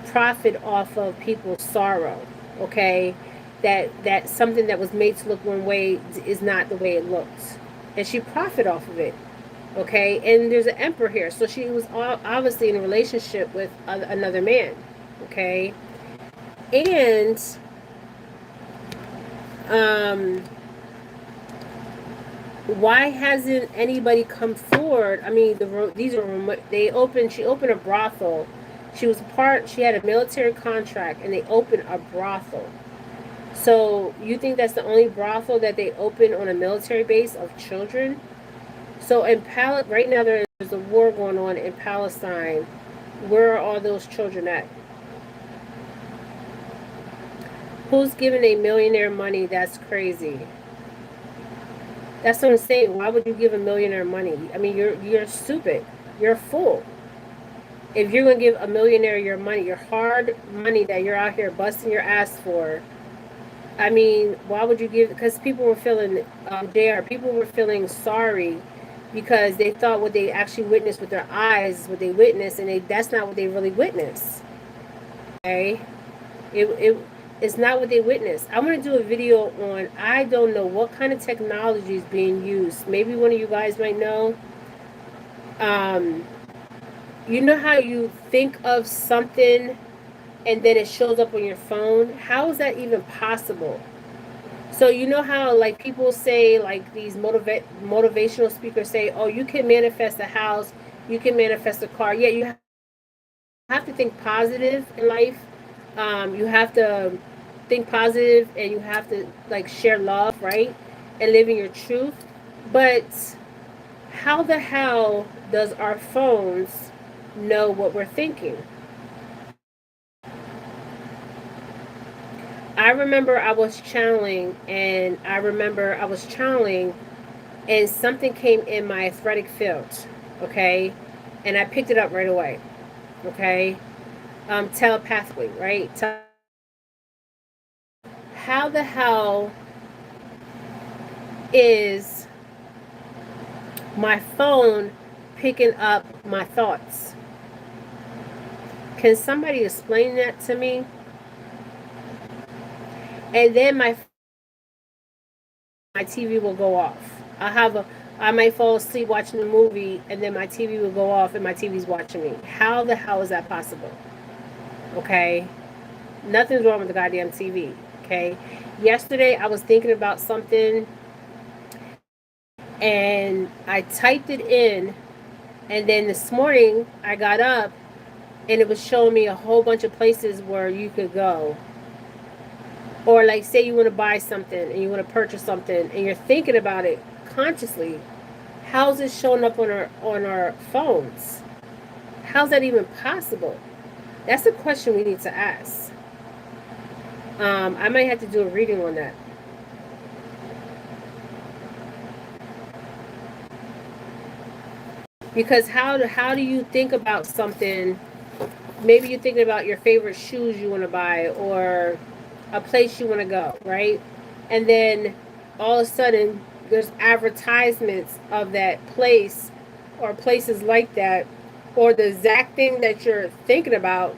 profited off of people's sorrow, okay? That something that was made to look one way is not the way it looks, and she profited off of it, okay? And there's an emperor here, so she was obviously in a relationship with another man, okay? And why hasn't anybody come forward? I mean, she opened a brothel. She had a military contract, and they opened a brothel. So you think that's the only brothel that they open on a military base of children? So right now there's a war going on in Palestine. Where are all those children at? Who's giving a millionaire money? That's crazy. That's what I'm saying. Why would you give a millionaire money? I mean, you're stupid. You're a fool. If you're going to give a millionaire your money, your hard money that you're out here busting your ass for, I mean, why would you give? Because people were feeling, people were feeling sorry because they thought what they actually witnessed with their eyes is what they witnessed, and that's not what they really witnessed. Okay? It's not what they witnessed. I'm going to do a video on, I don't know what kind of technology is being used. Maybe one of you guys might know. You know how you think of something and then it shows up on your phone? How is that even possible? So you know how like people say, like these motivational speakers say, oh, you can manifest a house, you can manifest a car. Yeah, you have to think positive in life. You have to think positive, and you have to like share love, right? And live in your truth. But how the hell does our phones know what we're thinking? I remember I was channeling, and something came in my athletic field, okay? And I picked it up right away, okay? Telepathically, right? How the hell is my phone picking up my thoughts? Can somebody explain that to me? And then my TV will go off. I might fall asleep watching a movie, and then my TV will go off, and my TV's watching me. How the hell is that possible? Okay? Nothing's wrong with the goddamn TV. Okay? Yesterday, I was thinking about something, and I typed it in, and then this morning, I got up, and it was showing me a whole bunch of places where you could go. Or like say you want to buy something and you want to purchase something and you're thinking about it consciously. How's it showing up on our phones? How's that even possible? That's a question we need to ask. I might have to do a reading on that. Because how do you think about something? Maybe you're thinking about your favorite shoes you want to buy or a place you want to go, right? And then all of a sudden there's advertisements of that place or places like that or the exact thing that you're thinking about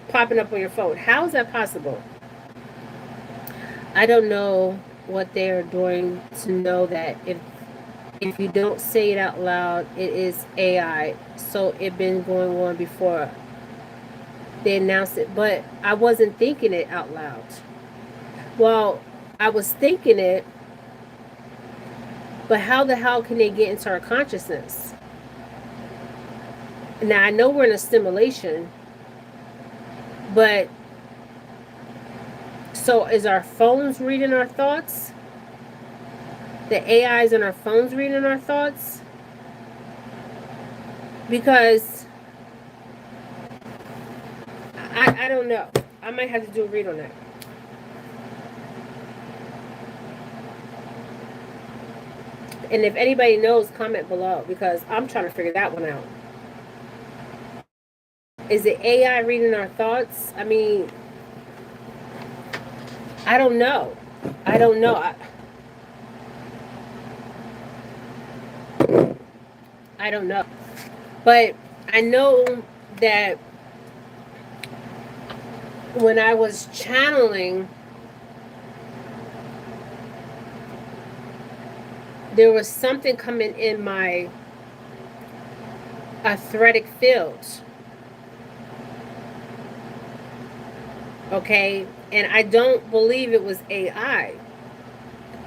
popping up on your phone. How is that possible? I don't know what they are doing to know that if you don't say it out loud, it is AI. So it been going on before they announced it, but I wasn't thinking it out loud. Well, I was thinking it, but how the hell can they get into our consciousness? Now I know we're in a stimulation, but so is our phones reading our thoughts? The AIs in our phones reading our thoughts? Because I don't know. I might have to do a read on that. And if anybody knows, comment below because I'm trying to figure that one out. Is the AI reading our thoughts? I mean, I don't know. I don't know. I don't know. But I know that when I was channeling, there was something coming in my athletic field. Okay? And I don't believe it was AI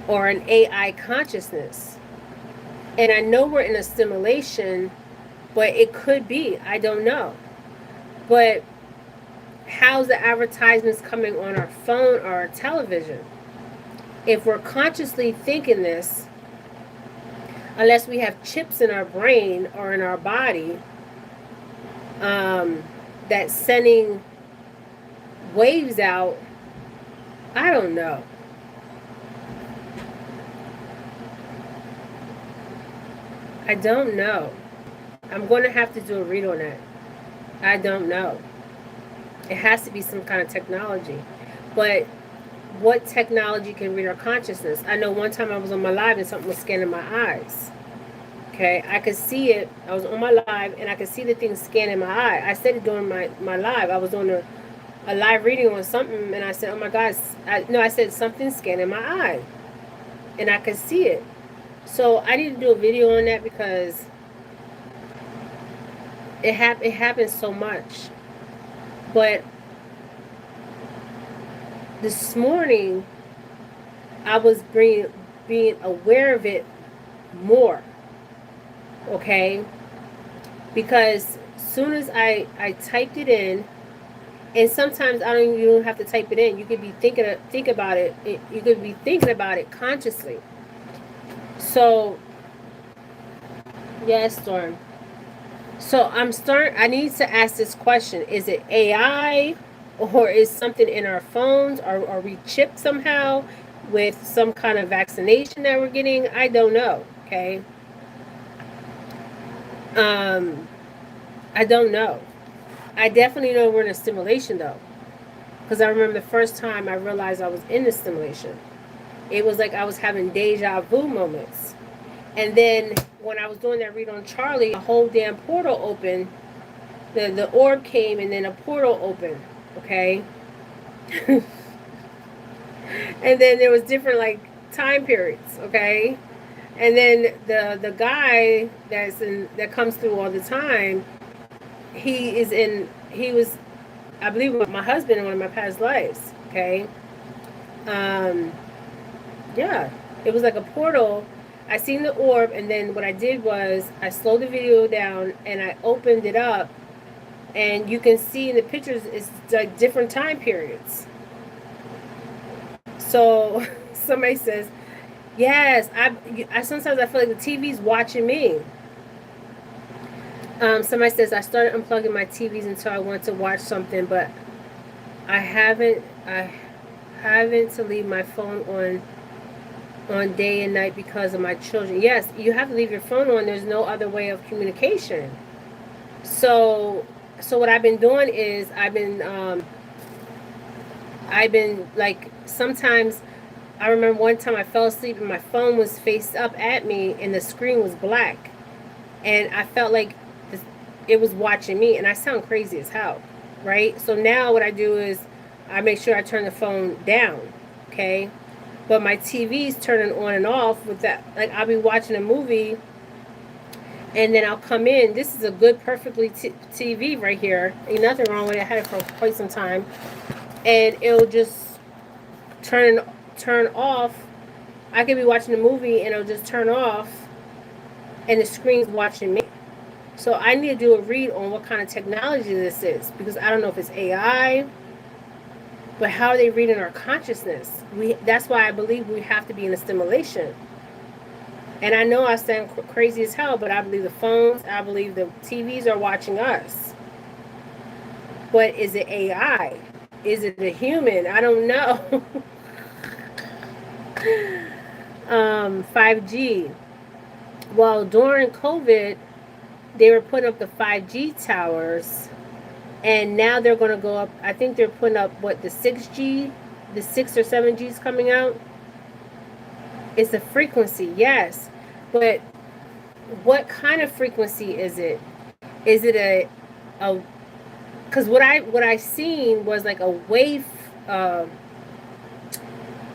or an AI consciousness. And I know we're in a stimulation, but it could be. I don't know. But how's the advertisements coming on our phone or our television? If we're consciously thinking this, unless we have chips in our brain or in our body that's sending waves out, I don't know. I don't know. I'm going to have to do a read on that. I don't know. It has to be some kind of technology. But what technology can read our consciousness? I know one time I was on my live and something was scanning my eyes. Okay, I could see it. I was on my live and I could see the thing scanning my eye. I said it during my live. I was on a live reading on something and I said, oh my God. I said something scanning my eye. And I could see it. So I need to do a video on that because it happens so much. But this morning, I was being aware of it more. Okay? Because as soon as I typed it in, and sometimes you don't have to type it in. You could be think about it. You could be thinking about it consciously. So, yes, Storm. So I need to ask this question. Is it AI or is something in our phones? Are we chipped somehow with some kind of vaccination that we're getting? I don't know. Okay. I don't know. I definitely know we're in a stimulation though. Because I remember the first time I realized I was in the stimulation. It was like I was having deja vu moments. And then when I was doing that read on Charlie, a whole damn portal opened. The orb came and then a portal opened. Okay? And then there was different like time periods, okay? And then the guy that comes through all the time, he was I believe with my husband in one of my past lives, okay? Yeah, it was like a portal. I seen the orb, and then what I did was I slowed the video down and I opened it up, and you can see in the pictures it's like different time periods. So somebody says, Yes, I sometimes I feel like the TV's watching me. Somebody says I started unplugging my TVs until I want to watch something, but I haven't to leave my phone on day and night because of my children. Yes, you have to leave your phone on. There's no other way of communication. So so what I've been doing is I've been like sometimes I remember one time I fell asleep and my phone was faced up at me and the screen was black. And I felt like this, it was watching me, and I sound crazy as hell, right? So now what I do is I make sure I turn the phone down, okay? But my TV's turning on and off with that. Like I'll be watching a movie, and then I'll come in. This is a good, perfectly TV right here. Ain't nothing wrong with it. I had it for quite some time, and it'll just turn turn off. I could be watching a movie, and it'll just turn off, and the screen's watching me. So I need to do a read on what kind of technology this is because I don't know if it's AI, but how are they reading our consciousness? That's why I believe we have to be in a stimulation. And I know I sound crazy as hell, but I believe the phones, I believe the TVs are watching us. But is it AI? Is it a human? I don't know. 5G. Well, during COVID, they were putting up the 5G towers, and now they're going to go up. I think they're putting up what, the 6G, the 6 or 7G's coming out. It's a frequency, yes, but what kind of frequency is it? Is it a because what I seen was like uh,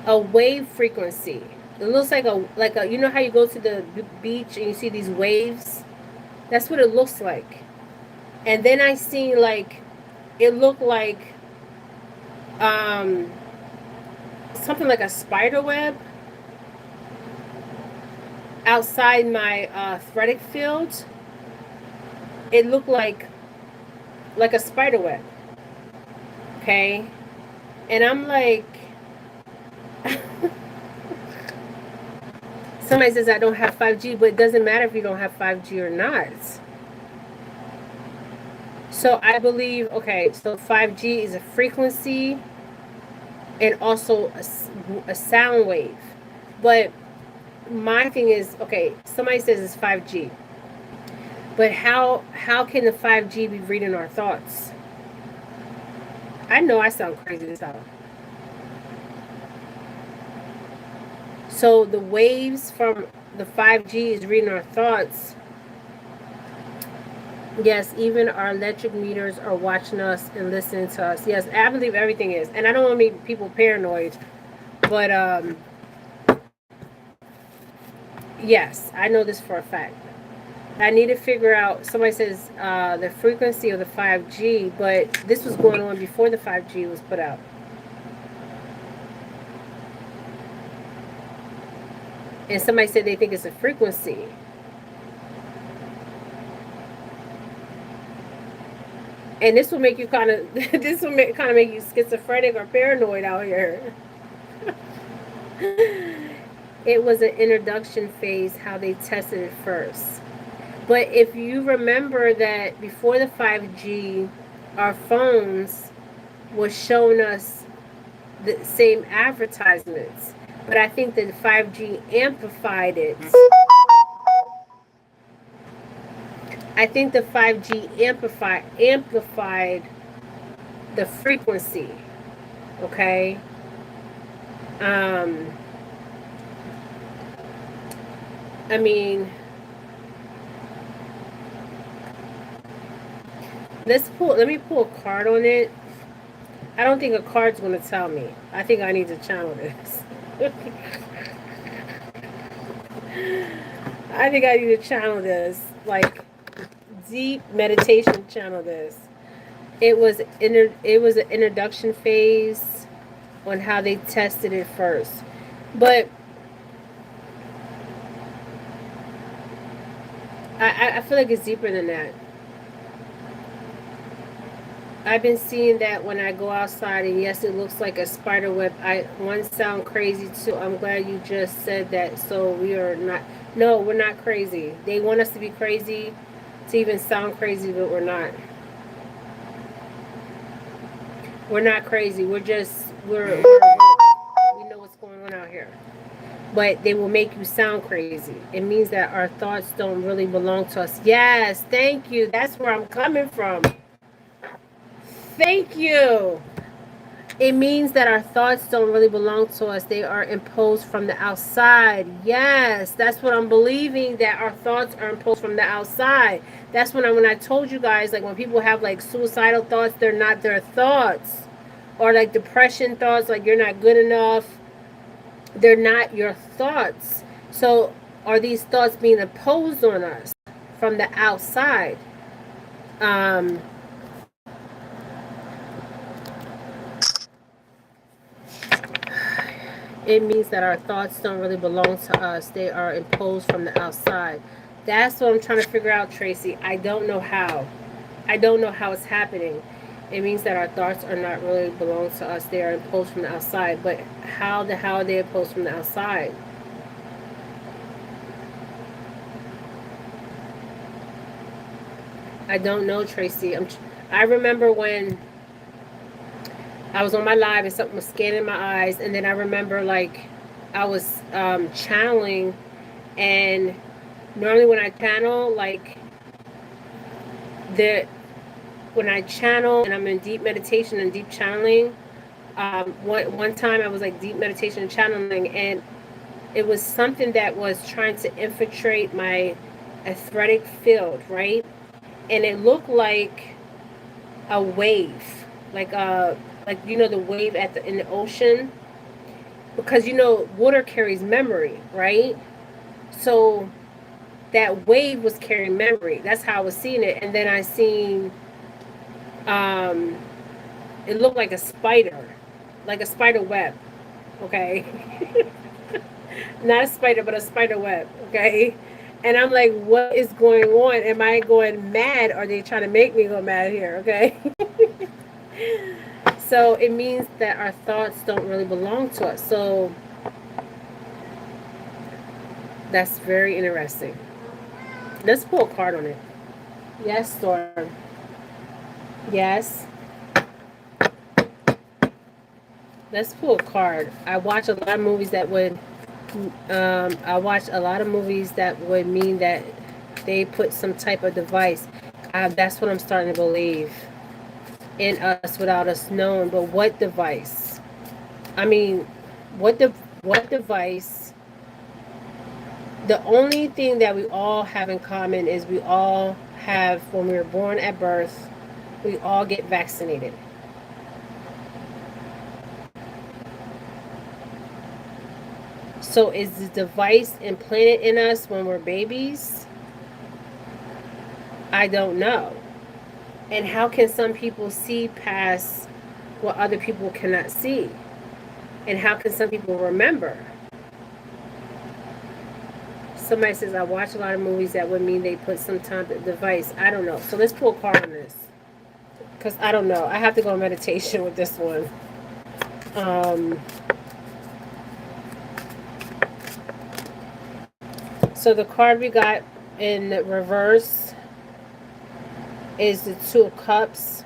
a wave frequency. It looks like a, you know how you go to the beach and you see these waves. That's what it looks like. And then I seen like it looked like um something like a spider web outside my athletic field. It looked like a spider web. Okay, and I'm like, somebody says I don't have 5G, but it doesn't matter if you don't have 5G or not. So I believe, okay, so 5G is a frequency and also a sound wave. But my thing is, okay, somebody says it's 5G. But how can the 5G be reading our thoughts? I know I sound crazy as hell. So the waves from the 5G is reading our thoughts. Yes, even our electric meters are watching us and listening to us. Yes, I believe everything is. And I don't want to make people paranoid, but yes, I know this for a fact. I need to figure out, somebody says the frequency of the 5G, but this was going on before the 5G was put out. And somebody said they think it's a frequency. And this will make you kind of, this will kind of make you schizophrenic or paranoid out here. It was an introduction phase, how they tested it first. But if you remember that before the 5G, our phones was showing us the same advertisements. But I think that the 5G amplified it. I think the 5G amplified the frequency. Okay? I mean, let me pull a card on it. I don't think a card's going to tell me. I think I need to channel this. I think I need to channel this. Like, deep meditation, channel this. It was an introduction phase on how they tested it first. But I feel like it's deeper than that. I've been seeing that when I go outside, and yes, it looks like a spider web. One sound crazy too. I'm glad you just said that. So we are not. No, we're not crazy. They want us to be crazy, to even sound crazy, but we're not. We're not crazy. We're just we know what's going on out here. But they will make you sound crazy. It means that our thoughts don't really belong to us. Yes, thank you. That's where I'm coming from. Thank you. It means that our thoughts don't really belong to us. They are imposed from the outside. Yes, that's what I'm believing, that our thoughts are imposed from the outside. That's when I told you guys, like when people have like suicidal thoughts, they're not their thoughts. Or like depression thoughts, like you're not good enough. They're not your thoughts. So are these thoughts being imposed on us from the outside? Um, it means that our thoughts don't really belong to us. They are imposed from the outside. That's what I'm trying to figure out, Tracy. I don't know how. I don't know how it's happening. It means that our thoughts are not really belong to us. They are imposed from the outside. But how the hell are they imposed from the outside? I don't know, Tracy. I remember when I was on my live and something was scanning my eyes, and then I remember like I was channeling, and normally when I channel, like the when I channel and I'm in deep meditation and deep channeling, one time I was like deep meditation and channeling, and it was something that was trying to infiltrate my athletic field, right? And it looked like a wave, like the wave in the ocean, because water carries memory, right? So that wave was carrying memory. That's how I was seeing it. And then I seen um it looked like a spider web. Okay. Not a spider, but a spider web. Okay. And I'm like, what is going on? Am I going mad? Or are they trying to make me go mad here? Okay. So it means that our thoughts don't really belong to us. So that's very interesting. Let's pull a card on it. Yes, Storm. Yes. Let's pull a card. I watch a lot of movies that would. I watch a lot of movies that would mean that they put some type of device. That's what I'm starting to believe in us without us knowing. But what device? I mean, what device? The only thing that we all have in common is we all have, when we were born at birth, we all get vaccinated. So is the device implanted in us when we're babies? I don't know. And how can some people see past what other people cannot see? And how can some people remember? Somebody says, I watch a lot of movies that would mean they put some type of device. I don't know. So let's pull a card on this. Because I don't know. I have to go on meditation with this one. So the card we got in reverse is the Two of Cups.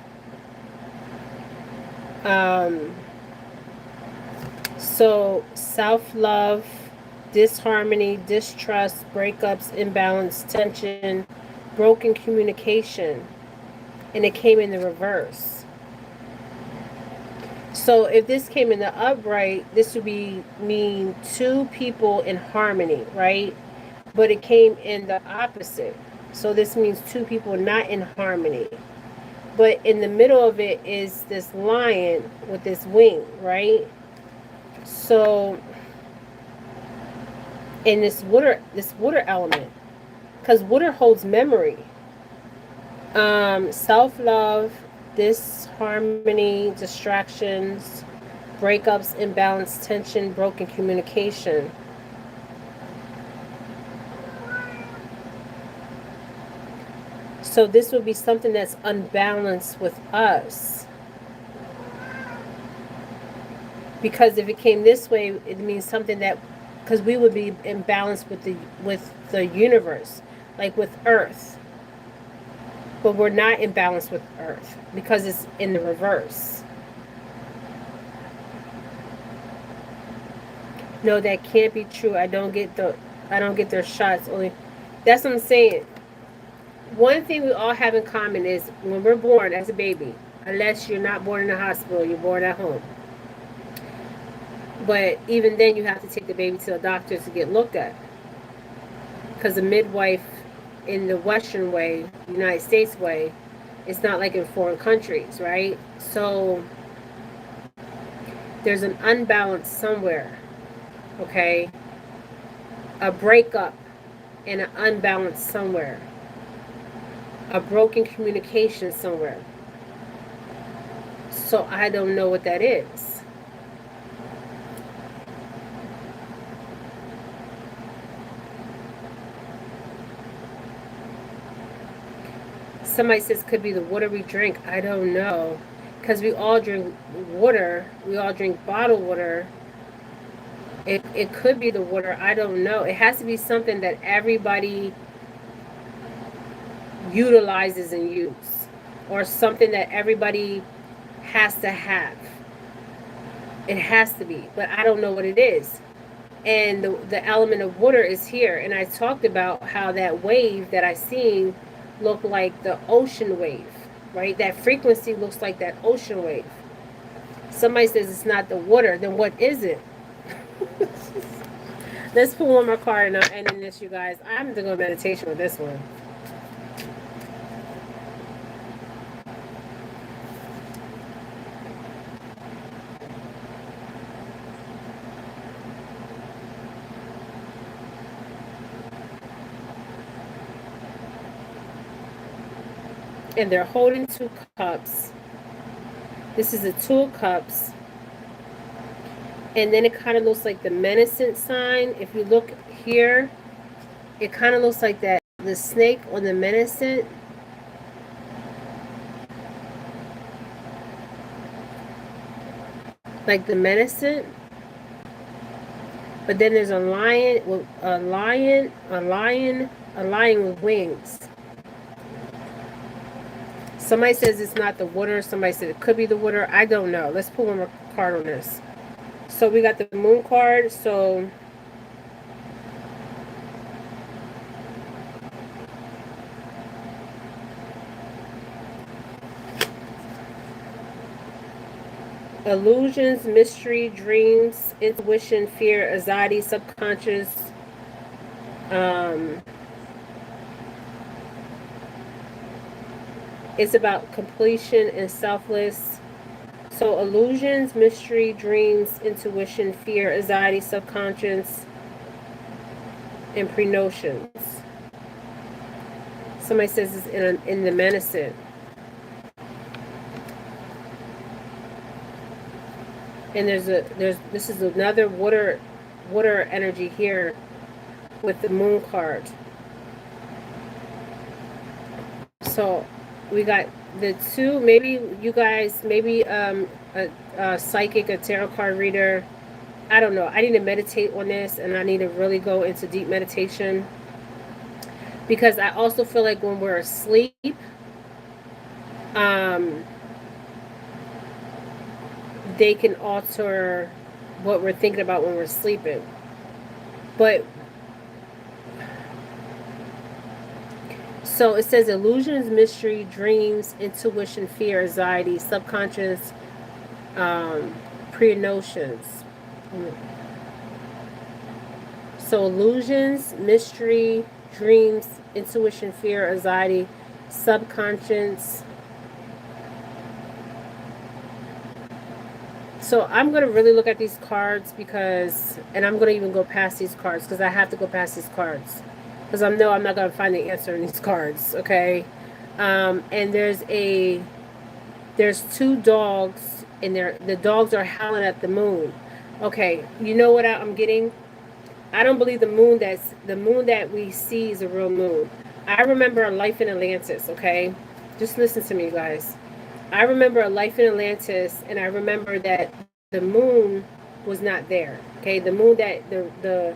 So self-love, disharmony, distrust, breakups, imbalance, tension, broken communication. And it came in the reverse. So if this came in the upright, this would mean two people in harmony, right? But it came in the opposite. So this means two people not in harmony. But in the middle of it is this lion with this wing, right? So in this water element, because water holds memory. Self-love, disharmony, distractions, breakups, imbalance, tension, broken communication. So this would be something that's unbalanced with us. Because if it came this way, it means something that, because we would be in balance with the universe, like with Earth. But we're not in balance with Earth because it's in the reverse. No, that can't be true. I don't get their shots. Only that's what I'm saying. One thing we all have in common is when we're born as a baby, unless you're not born in a hospital, you're born at home. But even then, you have to take the baby to the doctor to get looked at. Because the midwife in the Western way, United States way, it's not like in foreign countries, right? So there's an unbalance somewhere, okay? A breakup and an unbalance somewhere. A broken communication somewhere. So I don't know what that is. Somebody says could be the water we drink. I don't know. Because we all drink water. We all drink bottled water. It could be the water. I don't know. It has to be something that everybody utilizes and use. Or something that everybody has to have. It has to be. But I don't know what it is. And the element of water is here. And I talked about how that wave that I seen looked like the ocean wave, right? That frequency looks like that ocean wave. Somebody says it's not the water, then what is it? Let's pull one more card and I'm ending this, you guys. I'm going to go meditation with this one. And they're holding 2 cups. This is a 2 of cups. And then it kind of looks like the menacing sign. If you look here, it kind of looks like that, the snake on the menacing. Like the menacing. But then there's a lion with wings. Somebody says it's not the water. Somebody said it could be the water. I don't know. Let's pull one more card on this. So we got the moon card. So illusions, mystery, dreams, intuition, fear, anxiety, subconscious. It's about completion and selfless. So illusions, mystery, dreams, intuition, fear, anxiety, subconscious, and pre-notions. Somebody says it's in the menacing. And this is another water energy here with the moon card. So we got the 2, maybe you guys, maybe a psychic, a tarot card reader. I don't know. I need to meditate on this, and I need to really go into deep meditation. Because I also feel like when we're asleep, they can alter what we're thinking about when we're sleeping. But so it says illusions, mystery, dreams, intuition, fear, anxiety, subconscious, pre-notions. So illusions, mystery, dreams, intuition, fear, anxiety, subconscious. So I'm going to really look at these cards and I'm going to even go past these cards because I have to go past these cards. Because I know I'm not going to find the answer in these cards, okay? And there's 2 dogs in there. The dogs are howling at the moon. Okay, you know what I'm getting? I don't believe the moon that we see is a real moon. I remember a life in Atlantis, okay? Just listen to me, you guys. I remember a life in Atlantis, and I remember that the moon was not there. Okay, the moon that the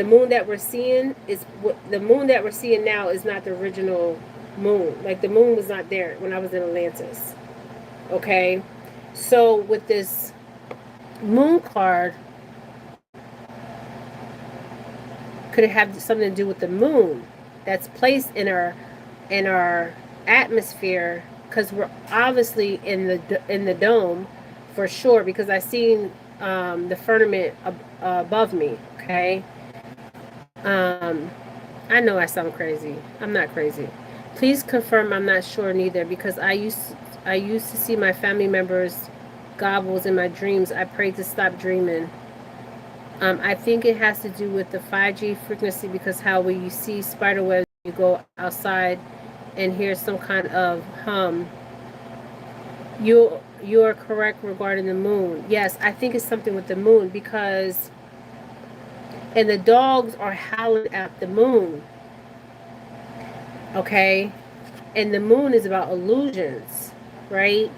moon that we're seeing is what the moon that we're seeing now is not the original moon. Like the moon was not there when I was in Atlantis. Okay, so with this moon card, could it have something to do with the moon that's placed in our atmosphere? Because we're obviously in the dome, for sure. Because I seen the firmament above me. Okay, um, I know I sound crazy. I'm not crazy. Please confirm. I'm not sure neither because I used to see my family members gobbles in my dreams. I prayed to stop dreaming. I think it has to do with the 5G frequency because how when you see spider webs, you go outside and hear some kind of hum. You are correct regarding the moon. Yes, I think it's something with the moon because and the dogs are howling at the moon. Okay, and the moon is about illusions, right?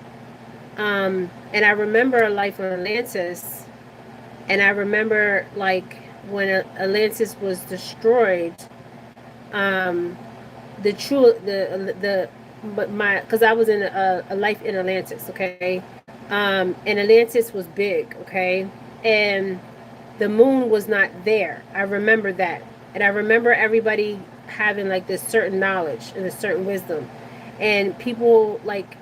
And I remember a life on Atlantis, and I remember like when Atlantis was destroyed. Um, the true the but my because I was in a life in Atlantis, okay, and Atlantis was big, okay, and the moon was not there. I remember that, and I remember everybody having like this certain knowledge and a certain wisdom, and people like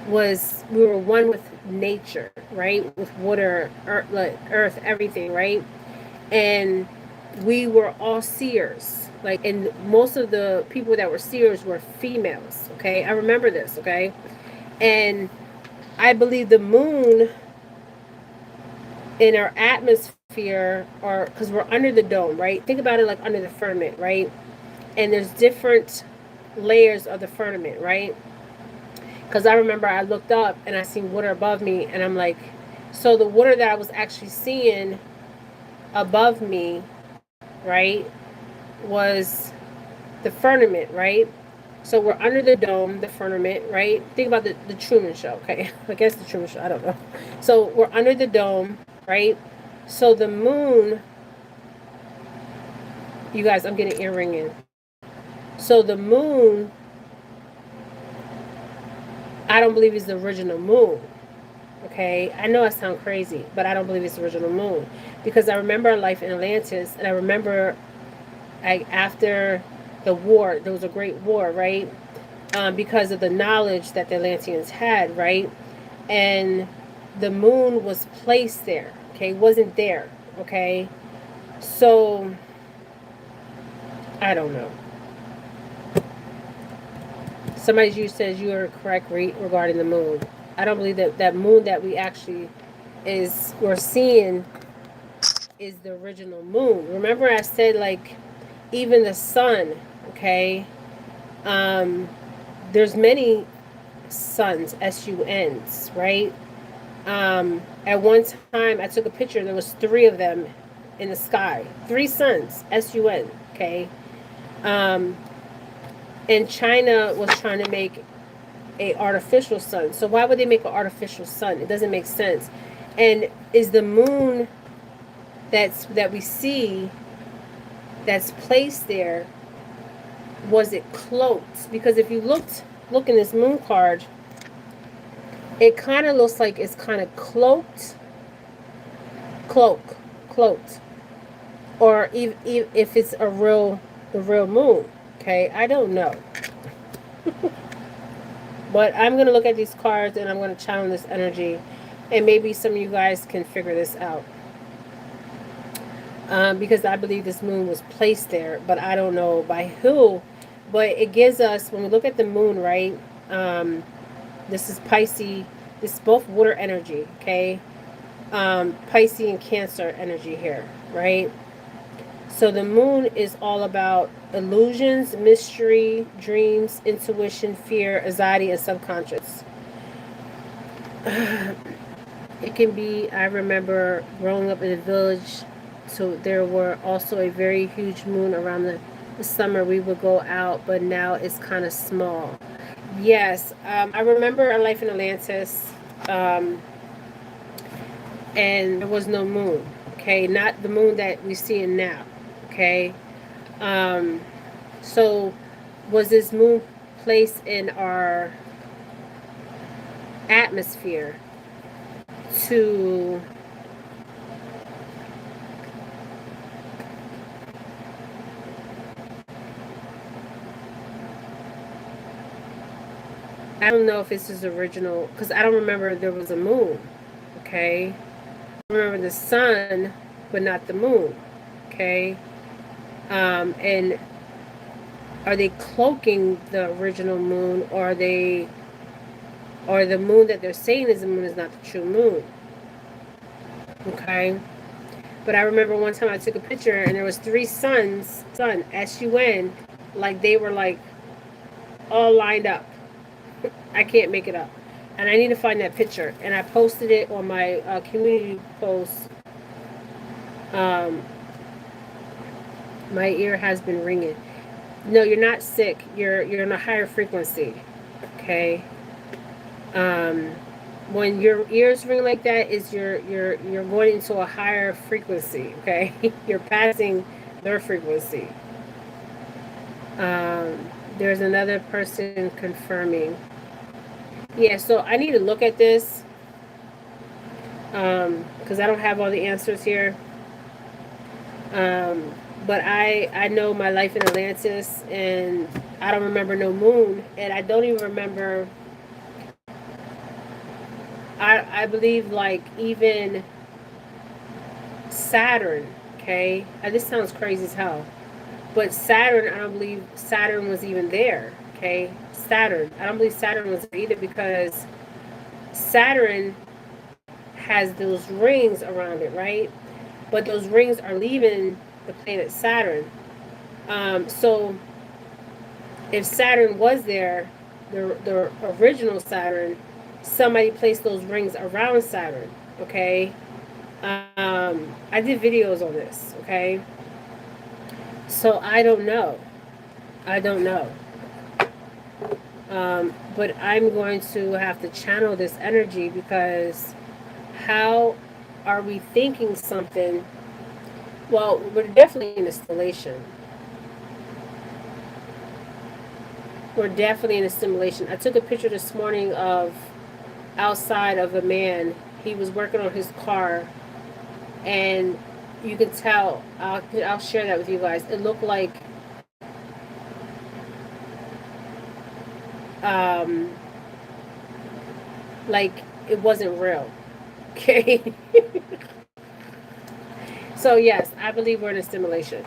was we were one with nature, right, with water, earth, like earth, everything, right, and we were all seers. Like, and most of the people that were seers were females. Okay, I remember this. Okay, and I believe the moon in our atmosphere, or because we're under the dome, right? Think about it like under the firmament, right? And there's different layers of the firmament, right? Because I remember I looked up and I seen water above me, and I'm like, so the water that I was actually seeing above me, right, was the firmament, right? So we're under the dome, the firmament, right? Think about the Truman Show, okay? I guess the Truman Show, I don't know. So we're under the dome, right? So the moon, you guys, I'm getting ear ringing. So the moon, I don't believe is the original moon, okay? I know I sound crazy, but I don't believe it's the original moon because I remember life in Atlantis, and I remember like after the war, there was a great war, right? Because of the knowledge that the Atlanteans had, right? And the moon was placed there, okay? It wasn't there, okay? So, I don't know. Somebody you says you are correct regarding the moon. I don't believe that that moon that we actually we're seeing is the original moon. Remember I said like even the sun, okay? Um, there's many suns, S-U-N's, right? At one time, I took a picture. There was three of them in the sky. Three suns, S-U-N, okay? Um, and China was trying to make a artificial sun. So why would they make an artificial sun? It doesn't make sense. And is the moon that we see that's placed there, was it cloaked? Because if you look in this moon card, it kind of looks like it's kind of cloaked, or if it's the real moon. Okay, I don't know, but I'm gonna look at these cards and I'm gonna channel this energy, and maybe some of you guys can figure this out. Because I believe this moon was placed there, but I don't know by who. But it gives us, when we look at the moon, right? This is Pisces. This is both water energy, okay? Pisces and Cancer energy here, right? So the moon is all about illusions, mystery, dreams, intuition, fear, anxiety, and subconscious. It can be, I remember growing up in a village, so there were also a very huge moon around the summer we would go out, but now it's kind of small. Yes, I remember a life in Atlantis, um, and there was no moon. Okay, not the moon that we see in now. Okay, um, so was this moon placed in our atmosphere to I don't know if this is original because I don't remember there was a moon. Okay, I remember the sun, but not the moon. Okay, and are they cloaking the original moon, or are they, or the moon that they're saying is the moon is not the true moon? Okay, but I remember one time I took a picture and there was three suns, sun SUN, like they were like all lined up. I can't make it up. And I need to find that picture. And I posted it on my community post. Um, my ear has been ringing. No, you're not sick. You're in a higher frequency. Okay. Um, when your ears ring like that, is you're going into a higher frequency. Okay. You're passing their frequency. There's another person confirming. Yeah, so I need to look at this because I don't have all the answers here. Um, but I know my life in Atlantis, and I don't remember no moon, and I don't even remember. I believe like even Saturn. Okay, this sounds crazy as hell, but Saturn, I don't believe Saturn was even there. Okay, Saturn. I don't believe Saturn was there either because Saturn has those rings around it, right? But those rings are leaving the planet Saturn. So if Saturn was there, the original Saturn, somebody placed those rings around Saturn. Okay. I did videos on this. Okay. So I don't know. I don't know. But I'm going to have to channel this energy because how are we thinking something? Well, we're definitely in a installation. We're definitely in a simulation. I took a picture this morning of outside of a man. He was working on his car, and you could tell. I'll share that with you guys. It looked um, like it wasn't real. Okay. So yes, I believe we're in a simulation.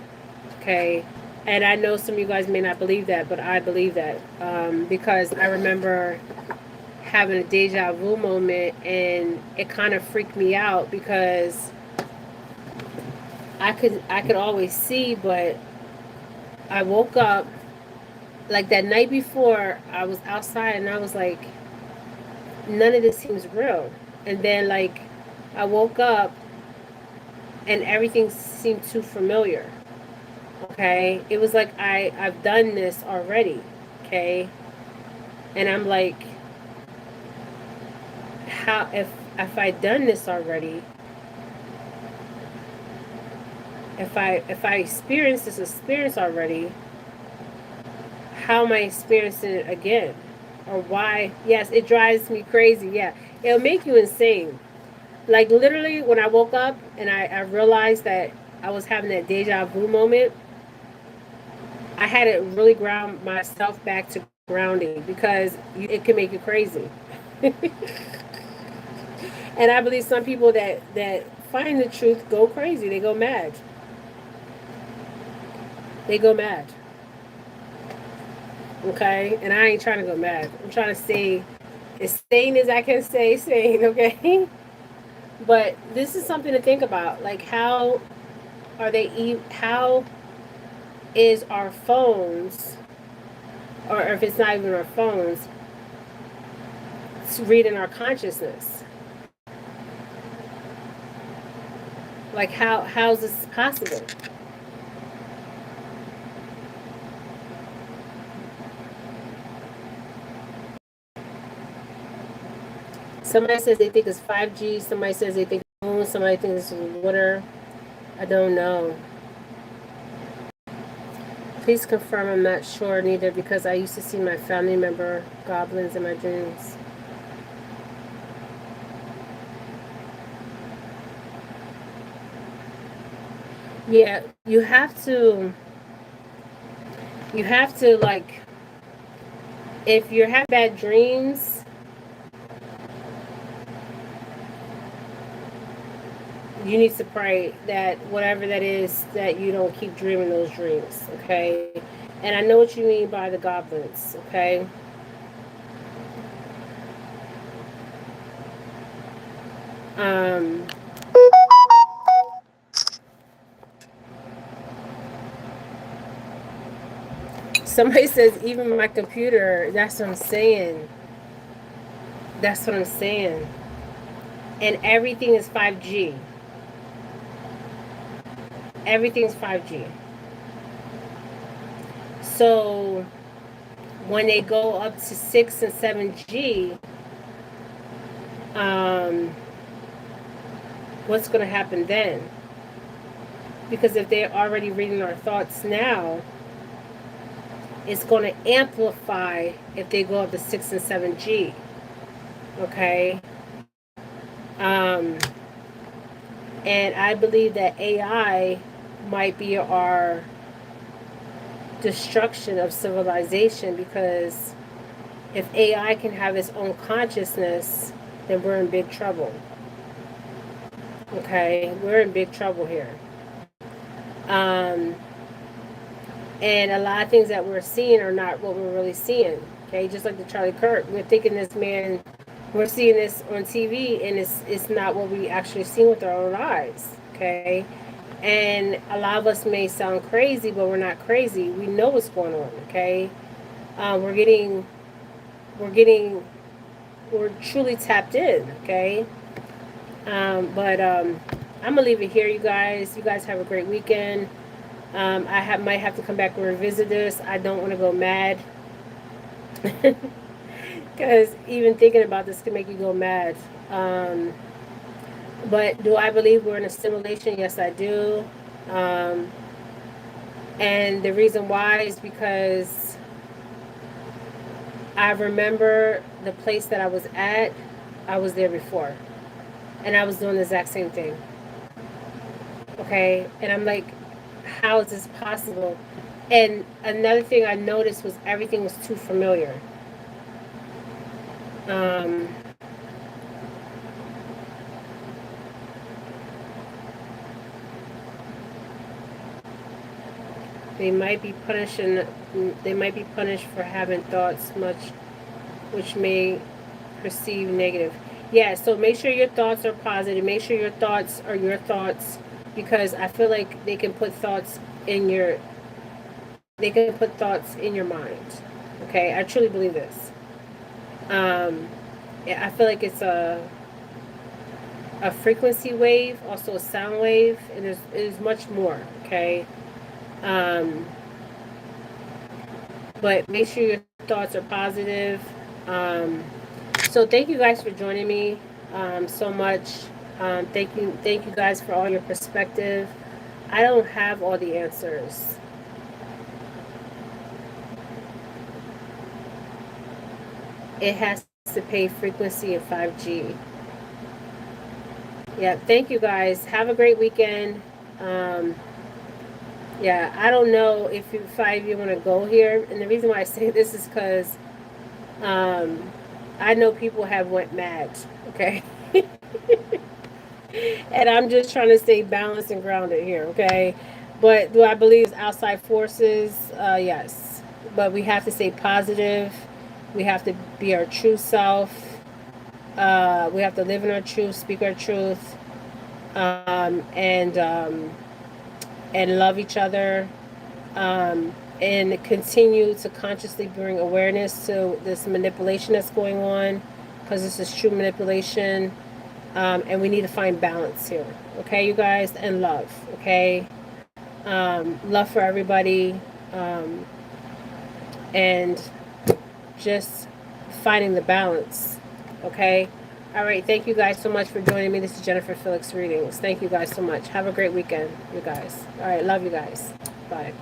Okay. And I know some of you guys may not believe that, but I believe that because I remember having a deja vu moment, and it kind of freaked me out because I could always see, but I woke up like that night before. I was outside and I was like, none of this seems real. And then like I woke up and everything seemed too familiar. Okay, it was like I've done this already. Okay, and I'm like, how if I done this already, if I experienced this experience already, how am I experiencing it again? Or why? Yes, it drives me crazy. Yeah, it'll make you insane. Like literally, when I woke up and I realized that I was having that deja vu moment, I had to really ground myself back to grounding because it can make you crazy. And I believe some people that find the truth go crazy. They go mad. They go mad. Okay, and I ain't trying to go mad. I'm trying to stay as sane as I can stay sane. Okay, but this is something to think about. Like, how are they? How is our phones, or if it's not even our phones, reading our consciousness? Like, how's this possible? Somebody says they think it's 5G. Somebody says they think it's the moon. Somebody thinks it's water. I don't know. Please confirm. I'm not sure neither because I used to see my family member goblins in my dreams. Yeah, you have to like, if you have bad dreams, you need to pray that whatever that is, that you don't keep dreaming those dreams, okay? And I know what you mean by the goblins, okay? Um, Somebody says even my computer. That's what I'm saying. That's what I'm saying. And everything is 5G. Everything's 5G. So when they go up to 6 and 7G, what's going to happen then? Because if they're already reading our thoughts now, it's going to amplify if they go up to 6 and 7G. Okay? And I believe that AI might be our destruction of civilization, because if AI can have its own consciousness, then we're in big trouble. Okay? We're in big trouble here. And a lot of things that we're seeing are not what we're really seeing. Okay, just like the Charlie Kirk, we're thinking this man, we're seeing this on TV, and it's not what we actually see with our own eyes. Okay, and a lot of us may sound crazy, but we're not crazy. We know what's going on. Okay, we're getting, we're truly tapped in. Okay, but I'm gonna leave it here, you guys. You guys have a great weekend. Might have to come back and revisit this. I don't want to go mad. Because even thinking about this can make you go mad. But do I believe we're in a simulation? Yes, I do. And the reason why is because I remember the place that I was at. I was there before. And I was doing the exact same thing. Okay? And I'm like, how is this possible? And another thing I noticed was everything was too familiar. They might be punishing. They might be punished for having thoughts much, which may perceive negative. Yeah. So make sure your thoughts are positive. Make sure your thoughts are your thoughts, because I feel like they can put thoughts in your. They can put thoughts in your mind. Okay. I truly believe this. I feel like it's a frequency wave, also a sound wave, and it is much more. Okay. But make sure your thoughts are positive. So thank you guys for joining me so much. Thank you guys for all your perspective. I don't have all the answers. It has to pay frequency of 5G. Yeah, thank you guys. Have a great weekend. Yeah, I don't know if you want to go here, and the reason why I say this is because I know people have went mad. Okay, and I'm just trying to stay balanced and grounded here. Okay, but do I believe it's outside forces? Yes, but we have to stay positive. We have to be our true self. We have to live in our truth, speak our truth, and love each other, and continue to consciously bring awareness to this manipulation that's going on, because this is true manipulation, and we need to find balance here. Okay, you guys, and love. Okay, love for everybody, and just finding the balance. Okay. All right. Thank you guys so much for joining me. This is Jennifer Felix Readings. Thank you guys so much. Have a great weekend, you guys. All right. Love you guys. Bye.